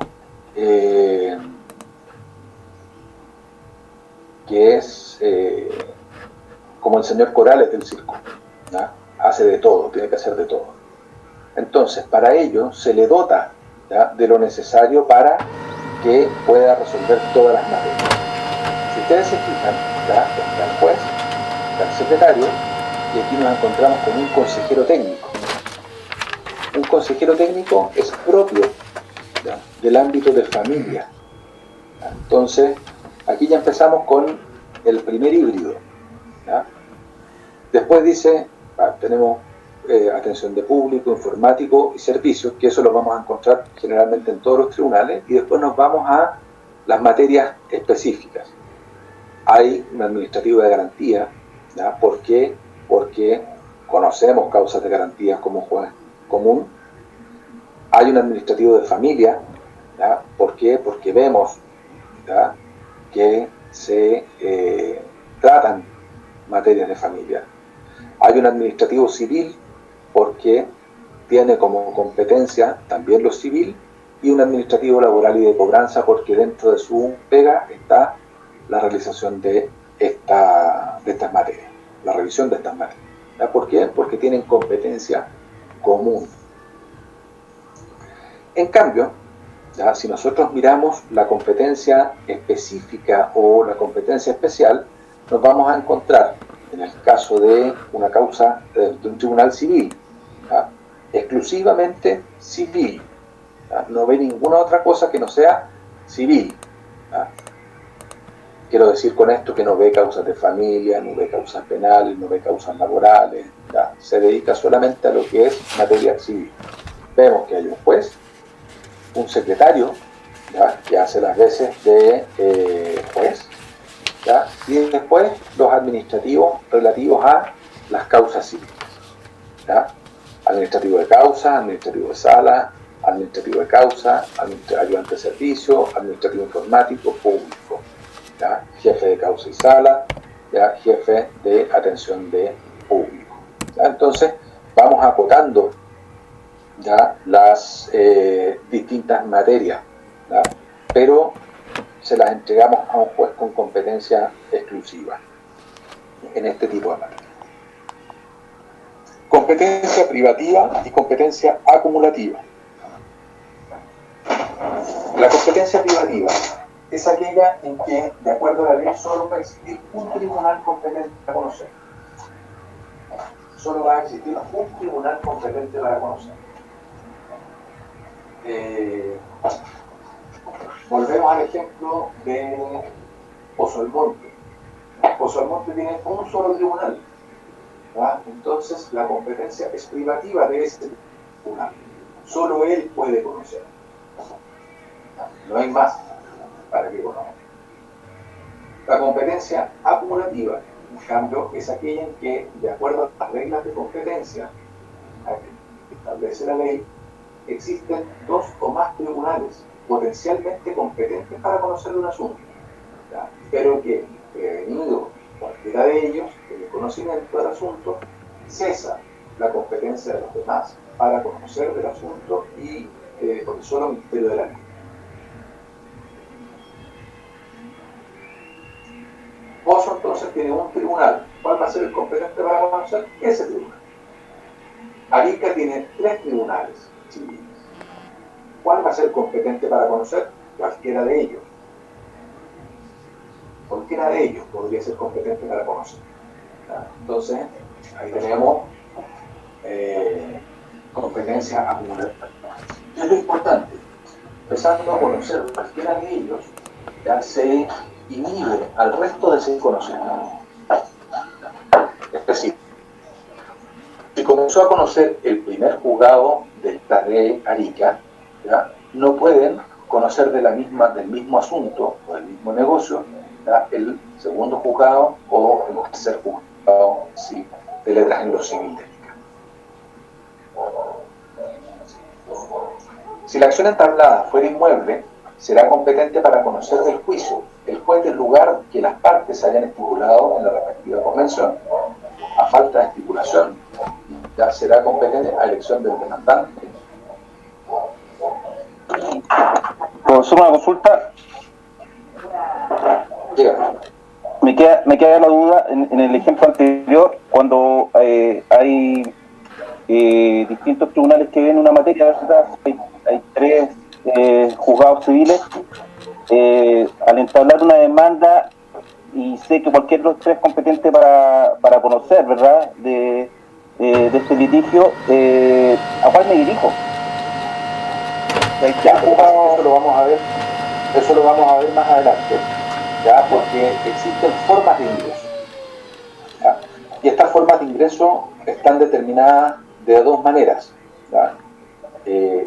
como el señor Corales del circo. ¿Ya? Hace de todo, tiene que hacer de todo. Entonces, para ello se le dota, ¿ya? De lo necesario para que pueda resolver todas las materias. Si ustedes se fijan, ¿ya? Está el juez, está el secretario, y aquí nos encontramos con un consejero técnico. Un consejero técnico es propio, ¿ya? Del ámbito de familia. ¿Ya? Entonces, aquí ya empezamos con el primer híbrido. ¿Ya? Después dice, tenemos atención de público, informático y servicios, que eso lo vamos a encontrar generalmente en todos los tribunales, y después nos vamos a las materias específicas. Hay un administrativo de garantía, ¿ya? ¿Por qué? Porque conocemos causas de garantías como juez común. Hay un administrativo de familia, ¿ya? ¿Por qué? Porque vemos, ¿ya? Que se tratan materias de familia. Hay un administrativo civil, porque tiene como competencia también lo civil, y un administrativo laboral y de cobranza, porque dentro de su pega está la realización de estas materias, la revisión de estas materias. ¿Ya? ¿Por qué? Porque tienen competencia común. En cambio, ¿ya? Si nosotros miramos la competencia específica o la competencia especial, nos vamos a encontrar, en el caso de una causa de un tribunal civil, ¿ya? Exclusivamente civil, ¿ya? No ve ninguna otra cosa que no sea civil, ¿ya? Quiero decir con esto que no ve causas de familia, no ve causas penales, no ve causas laborales, ¿ya? Se dedica solamente a lo que es materia civil. Vemos que hay un juez, un secretario, ¿ya? Que hace las veces de juez, ¿ya? Y después los administrativos relativos a las causas civiles, ¿ya? Administrativo de causa, administrativo de sala, administrativo de causa, ayudante de servicio, administrativo informático, público, ¿ya? Jefe de causa y sala, ¿ya? Jefe de atención de público, ¿ya? Entonces vamos acotando, ¿ya? Las distintas materias, ¿ya? Pero se las entregamos a un juez con competencia exclusiva. en este tipo de materia. Competencia privativa y competencia acumulativa. La competencia privativa es aquella en que, de acuerdo a la ley, solo va a existir un tribunal competente para conocer. Solo va a existir un tribunal competente para conocer. Volvemos al ejemplo de Pozo Almonte. Pozo Almonte tiene un solo tribunal, ¿verdad? Entonces la competencia es privativa de ese tribunal. Solo él puede conocer. No hay más para que conozca. La competencia acumulativa, en cambio, es aquella en que, de acuerdo a las reglas de competencia que establece la ley, existen dos o más tribunales potencialmente competentes para conocer un asunto, ¿ya? Pero que, prevenido cualquiera de ellos, el conocimiento del asunto, cesa la competencia de los demás para conocer del asunto y por el solo ministerio de la ley. Pozo entonces tiene un tribunal. ¿Cuál va a ser el competente para conocer? Ese tribunal. Arica tiene 3 tribunales civiles. ¿Cuál va a ser competente para conocer? Cualquiera de ellos. Cualquiera de ellos podría ser competente para conocer. Entonces, ahí tenemos competencia acumulativa. ¿Qué es lo importante? Empezando a conocer cualquiera de ellos, ya se inhibe al resto de ese conocimiento. Es decir, si comenzó a conocer el primer juzgado del de Arica, ¿ya? No pueden conocer del mismo asunto o del mismo negocio, ¿ya? El segundo juzgado o el tercer juzgado, ¿sí?, de letras en lo civil de Arica. Si la acción entablada fuera inmueble, será competente para conocer del juicio el juez del lugar que las partes hayan estipulado en la respectiva convención. A falta de estipulación, ya será competente a elección del demandante. Profesor, una consulta. Dígame. Me queda la duda en el ejemplo anterior, cuando hay distintos tribunales que ven una materia, ¿verdad? Hay 3 juzgados civiles. Al entablar una demanda, y sé que cualquier de los 3 competente para conocer, ¿verdad?, de este litigio, ¿a cuál me dirijo? Ya, eso lo vamos a ver más adelante, ya, porque existen formas de ingreso, ¿ya? Y estas formas de ingreso están determinadas de 2 maneras, ¿ya?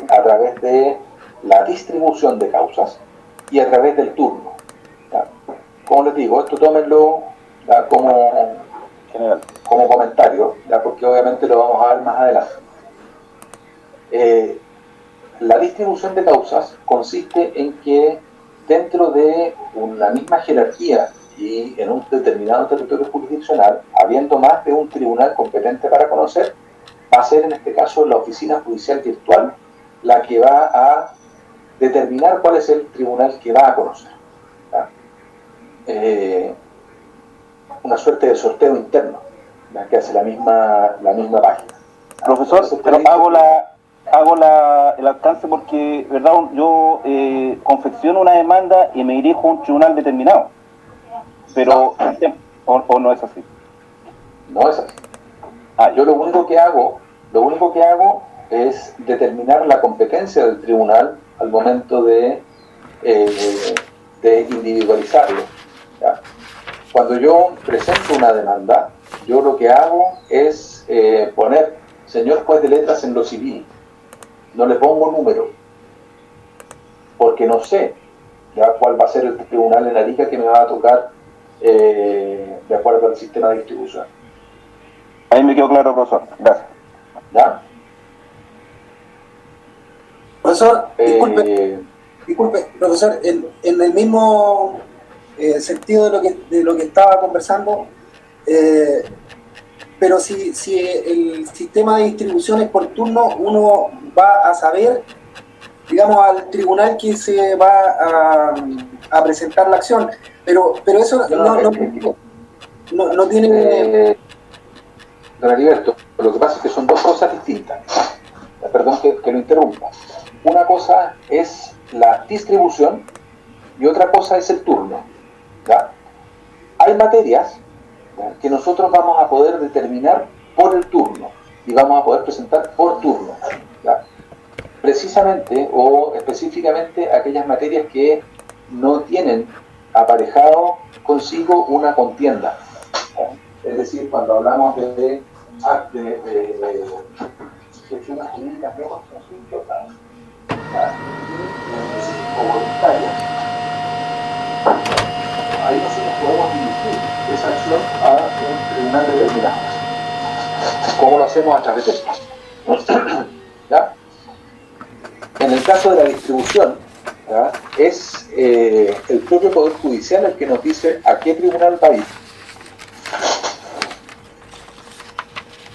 A través de la distribución de causas y a través del turno, ¿ya? Como les digo, esto tómenlo, ¿ya?, como comentario, ¿ya?, porque obviamente lo vamos a ver más adelante. La distribución de causas consiste en que dentro de una misma jerarquía y en un determinado territorio jurisdiccional, habiendo más de un tribunal competente para conocer, va a ser en este caso la oficina judicial virtual la que va a determinar cuál es el tribunal que va a conocer, ¿ya? Una suerte de sorteo interno, ¿ya?, que hace la misma página. Profesor, entonces, pero hago el alcance porque, ¿verdad?, yo confecciono una demanda y me dirijo a un tribunal determinado, pero o no es así. No es así. Yo lo único que hago es determinar la competencia del tribunal al momento de individualizarlo, ¿ya? Cuando yo presento una demanda, yo lo que hago es poner señor juez de letras en lo civil. No le pongo número, porque no sé ya cuál va a ser el tribunal en Arica que me va a tocar de acuerdo al sistema de distribución. Ahí me quedó claro, profesor. Gracias. ¿Ya? Profesor, disculpe, profesor, en el mismo sentido de lo que estaba conversando, pero si el sistema de distribución es por turno, uno va a saber, digamos, al tribunal que se va a presentar la acción, pero eso no tiene... Don Heriberto, lo que pasa es que son dos cosas distintas. Perdón que lo interrumpa. Una cosa es la distribución y otra cosa es el turno. ¿Ya? Hay materias, ¿ya?, que nosotros vamos a poder determinar por el turno y vamos a poder presentar por turno. ¿Ya? Precisamente o específicamente aquellas materias que no tienen aparejado consigo una contienda. ¿Ya? Es decir, cuando hablamos de gestiones jurídicas de construcción o voluntarias, ahí nosotros podemos dirigir esa acción a un tribunal determinado. ¿Cómo lo hacemos? A través de esto. ¿Ya? En el caso de la distribución, ¿ya?, es el propio Poder Judicial el que nos dice a qué tribunal va a ir.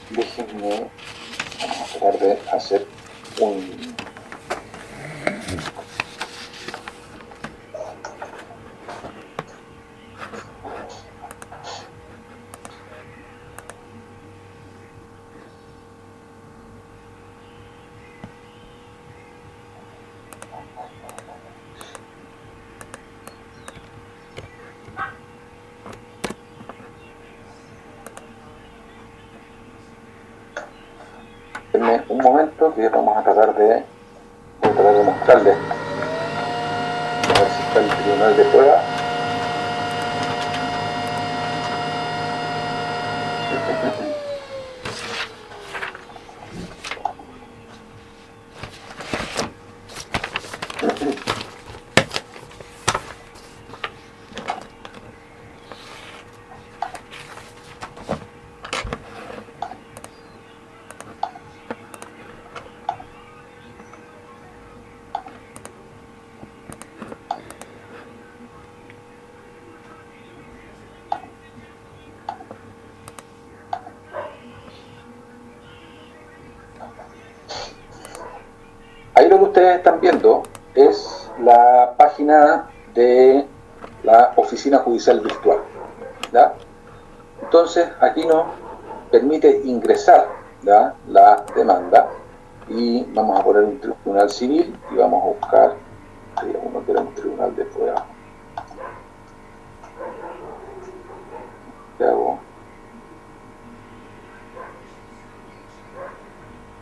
Déjenme, vamos a tratar de hacer un... un momento que vamos a tratar de mostrarles. A ver si está el tribunal de prueba. Ahí lo que ustedes están viendo es la página de la Oficina Judicial Virtual, ¿ya? Entonces aquí nos permite ingresar, ¿ya?, la demanda y vamos a poner un tribunal civil y vamos a buscar, uno que era un tribunal de prueba. ¿Qué hago?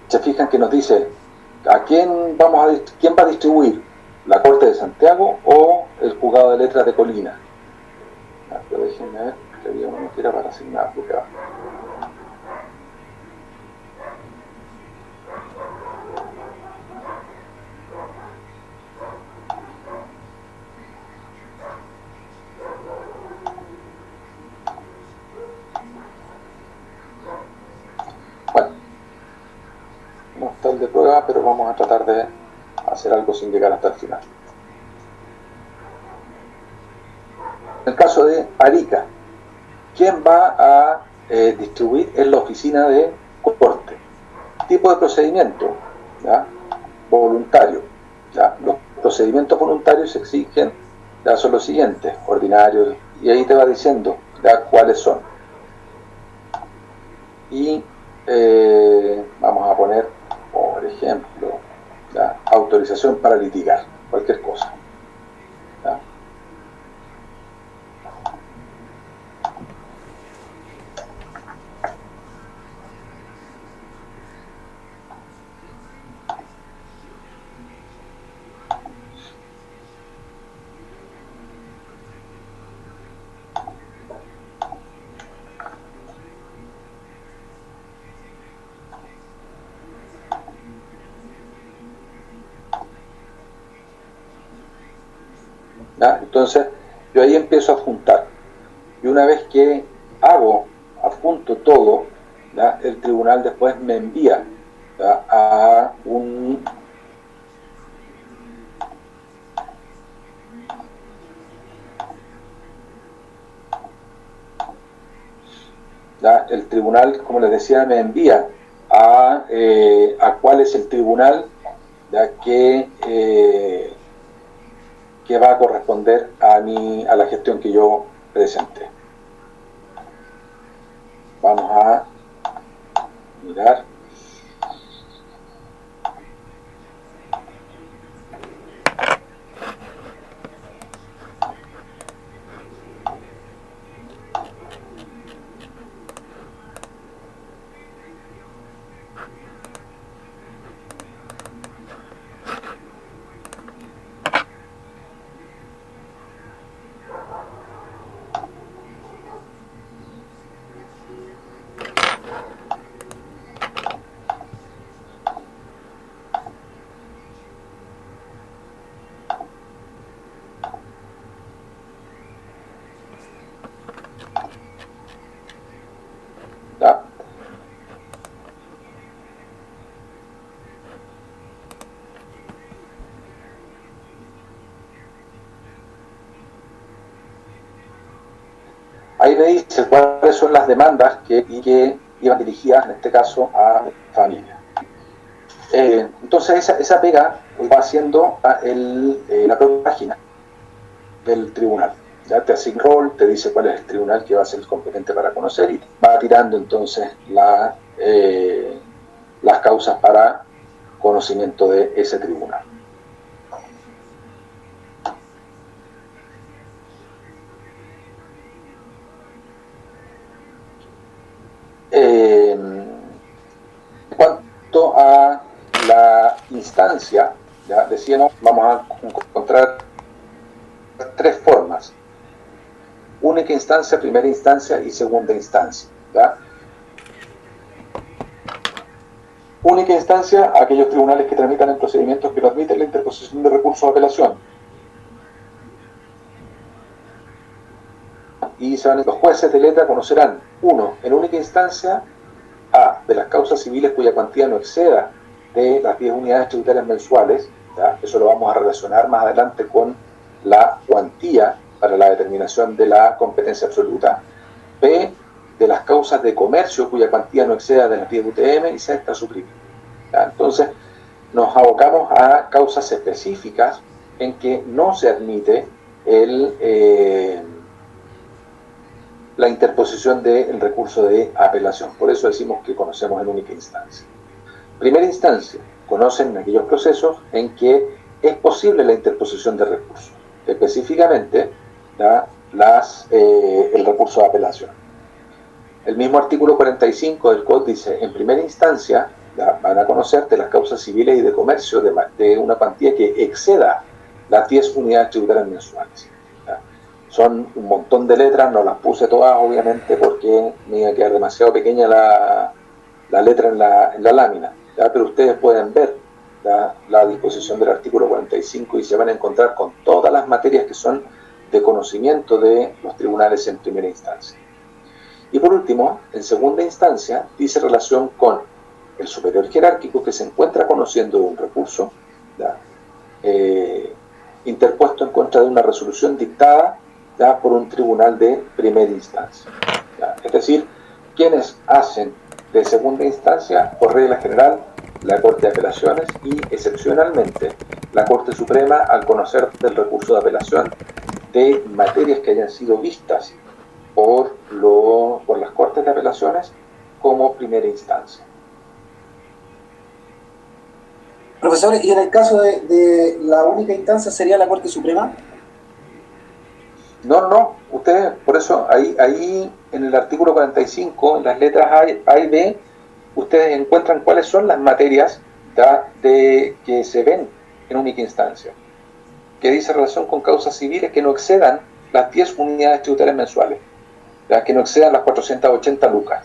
Se fijan que nos dice ¿a quién quién va a distribuir? ¿La Corte de Santiago o el Juzgado de Letras de Colina? Pero déjenme ver, que había uno que era para asignar aplicado. Bueno, no está el de prueba, pero vamos a tratar de hacer algo sin llegar hasta el final. En el caso de Arica, ¿quién va a distribuir? Es la oficina de corte. Tipo de procedimiento, ¿ya?, voluntario. ¿Ya? Los procedimientos voluntarios se exigen, ya, son los siguientes, ordinarios, y ahí te va diciendo, ya, cuáles son. Y vamos a poner, por ejemplo, ¿ya?, autorización para litigar, cualquier cosa. ¿Ya? ¿Ya? Entonces yo ahí empiezo a adjuntar y una vez que adjunto todo, ¿ya?, el tribunal después me envía, ¿ya?, a un ¿ya? El tribunal, como les decía, me envía a cuál es el tribunal, ¿ya?, que va a corresponder a la gestión que yo presenté. vamos a mirar. ¿Ya? Ahí me dice cuáles son las demandas que iban dirigidas, en este caso, a familia. Entonces, esa pega va haciendo la propia página del tribunal. Ya te asigna rol, te dice cuál es el tribunal que va a ser el competente para conocer y va tirando entonces las causas para conocimiento de ese tribunal. En cuanto a la instancia, ya decíamos, vamos a encontrar tres formas: única instancia, primera instancia y segunda instancia. ¿Ya? Única instancia, aquellos tribunales que tramitan en procedimientos que no admiten la interposición de recursos de apelación. Y los jueces de letra conocerán, uno, en única instancia, A, de las causas civiles cuya cuantía no exceda de las 10 unidades tributarias mensuales. ¿Ya? Eso lo vamos a relacionar más adelante con la cuantía para la determinación de la competencia absoluta. B, de las causas de comercio cuya cuantía no exceda de las 10 UTM, y C está suprimido. ¿Ya? Entonces, nos abocamos a causas específicas en que no se admite la interposición del recurso de apelación. Por eso decimos que conocemos en única instancia. Primera instancia, conocen aquellos procesos en que es posible la interposición de recursos, específicamente el recurso de apelación. El mismo artículo 45 del COD dice, en primera instancia van a conocerte las causas civiles y de comercio de una cuantía que exceda las 10 unidades tributarias mensuales. ¿Ya? Son un montón de letras, no las puse todas obviamente porque me iba a quedar demasiado pequeña la letra en la lámina, ¿ya? Pero ustedes pueden ver la disposición del artículo 45 y se van a encontrar con todas las materias que son de conocimiento de los tribunales en primera instancia. Y por último, en segunda instancia, dice relación con el superior jerárquico que se encuentra conociendo de un recurso interpuesto en contra de una resolución dictada por un tribunal de primera instancia. ¿Ya? Es decir, quienes hacen de segunda instancia, por regla general, la Corte de Apelaciones y, excepcionalmente, la Corte Suprema al conocer del recurso de apelación de materias que hayan sido vistas por las Cortes de Apelaciones como primera instancia. Profesor, ¿y en el caso de la única instancia sería la Corte Suprema? No, ustedes, por eso, ahí en el artículo 45, en las letras A y B, ustedes encuentran cuáles son las materias que se ven en única instancia, que dice relación con causas civiles que no excedan las 10 unidades tributarias mensuales, que no excedan las 480 lucas.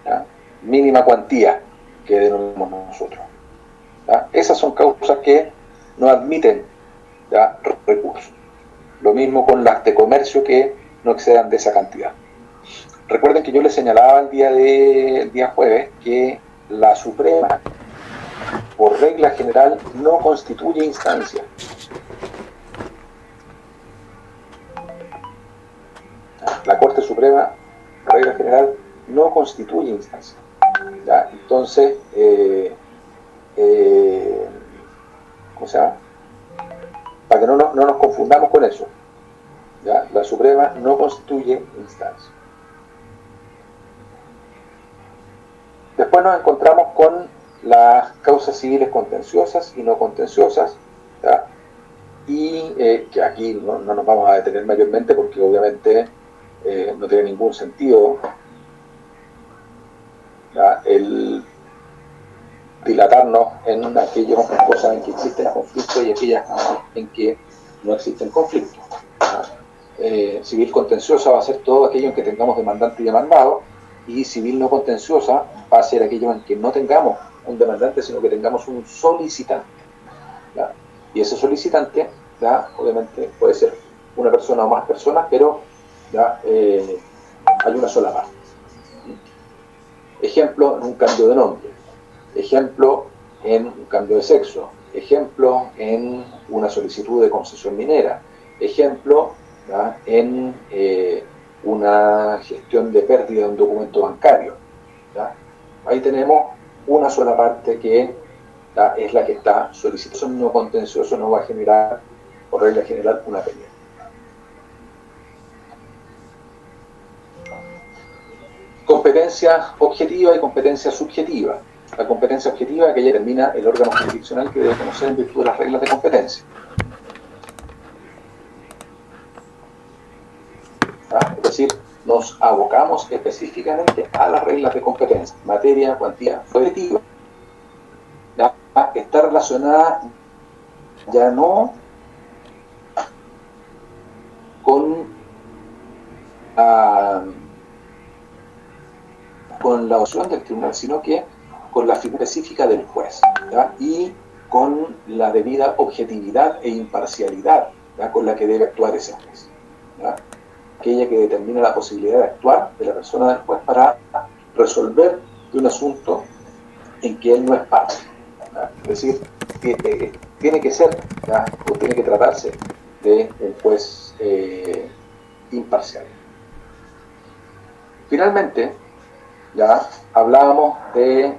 ¿Ya? Mínima cuantía que denominamos nosotros. ¿Ya? Esas son causas que no admiten recursos. Lo mismo con las de comercio que no excedan de esa cantidad. Recuerden que yo les señalaba el día jueves que la Suprema, por regla general, no constituye instancia. La Corte Suprema, por regla general, no constituye instancia. ¿Ya? Entonces, ¿cómo se llama? Para que no nos confundamos con eso. ¿ya? La Suprema no constituye instancia. Después nos encontramos con las causas civiles contenciosas y no contenciosas, ¿ya? Y que aquí no nos vamos a detener mayormente porque obviamente no tiene ningún sentido, ¿ya?, el dilatarnos en aquellas cosas en que existen conflictos y aquellas en que no existen conflictos, ¿ya? Civil contenciosa va a ser todo aquello en que tengamos demandante y demandado, y civil no contenciosa va a ser aquello en que no tengamos un demandante, sino que tengamos un solicitante, ¿ya? Y ese solicitante, ¿ya?, obviamente puede ser una persona o más personas, pero ¿ya?, hay una sola parte. Ejemplo, en un cambio de nombre, ejemplo en un cambio de sexo, ejemplo en una solicitud de concesión minera, ejemplo, ¿ya?, en una gestión de pérdida de un documento bancario, ¿ya? Ahí tenemos una sola parte que, ¿ya?, es la que está solicitando. No contencioso no va a generar, por regla general, una pelea. Competencia objetiva y competencia subjetiva. La competencia objetiva es aquella que determina el órgano jurisdiccional que debe conocer en virtud de las reglas de competencia. Es decir, nos abocamos específicamente a las reglas de competencia. Materia, cuantía, objetiva. Está relacionada ya no con la opción del tribunal, sino que con la figura específica del juez, ¿ya?, y con la debida objetividad e imparcialidad, ¿ya?, con la que debe actuar ese juez, ¿ya?, aquella que determina la posibilidad de actuar de la persona del juez para resolver un asunto en que él no es parte, ¿ya? Es decir, tiene que ser, ¿ya?, o tiene que tratarse de un juez imparcial. Finalmente, ya hablábamos de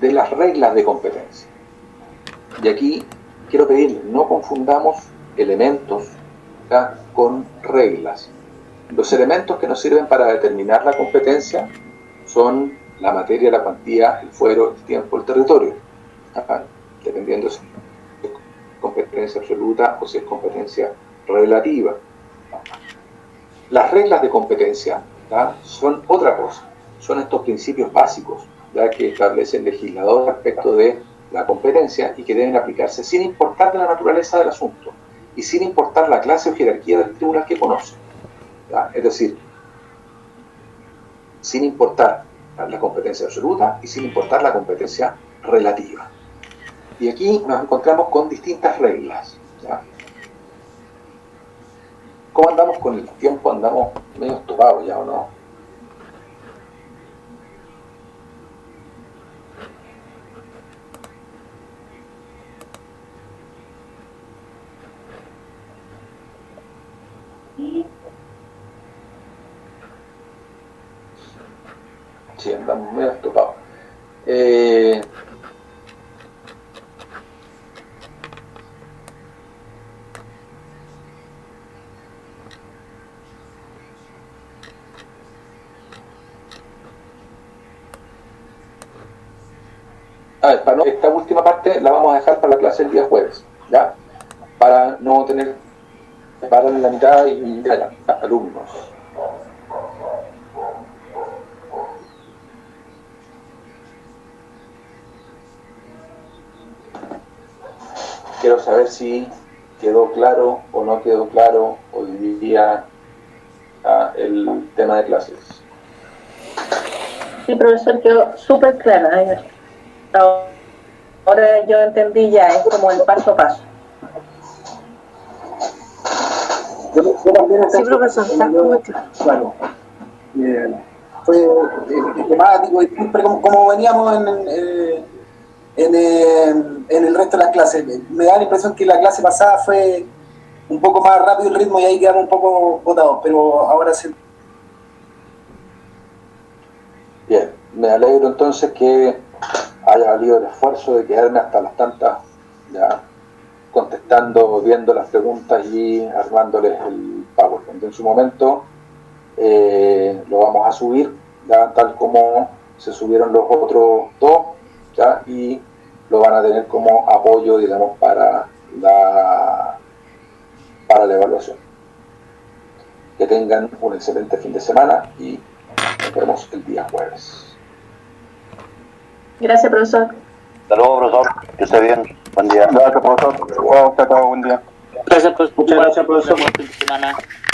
las reglas de competencia. Y aquí quiero pedirles, no confundamos elementos, ¿ya?, con reglas. Los elementos que nos sirven para determinar la competencia son la materia, la cuantía, el fuero, el tiempo, el territorio, ¿ya?, dependiendo si es competencia absoluta o si es competencia relativa. Las reglas de competencia, ¿ya?, son otra cosa, son estos principios básicos, ¿ya?, que establece el legislador respecto de la competencia y que deben aplicarse sin importar la naturaleza del asunto y sin importar la clase o jerarquía del tribunal que conoce, ¿ya? Es decir, sin importar la competencia absoluta y sin importar la competencia relativa. Y aquí nos encontramos con distintas reglas, ¿ya? ¿Cómo andamos con el tiempo? Andamos medio topados ya, ¿o no? Sí, andamos medio topados. A ver, esta última parte la vamos a dejar para la clase el día jueves, ¿ya? Para no tener parar en la mitad y ya, alumnos. Quiero saber si quedó claro o no quedó claro hoy día el tema de clases. Sí, profesor, quedó súper clara. Ahora yo entendí ya, es como el paso a paso. Yo también Sí, profesor, está muy claro. Claro. Fue temático y siempre como veníamos en el resto de las clases. Me da la impresión que la clase pasada fue un poco más rápido el ritmo y ahí quedamos un poco botados, pero ahora sí. Bien, me alegro entonces que haya valido el esfuerzo de quedarme hasta las tantas, ya, contestando, viendo las preguntas y armándoles el PowerPoint. En su momento lo vamos a subir, ya, tal como se subieron los otros dos, ya, y lo van a tener como apoyo, digamos, para la evaluación. Que tengan un excelente fin de semana y nos vemos el día jueves. Gracias, profesor. Hasta luego, profesor. Que esté bien. Buen día. Gracias, profesor. Chao, buen día. Muchas gracias, profesor.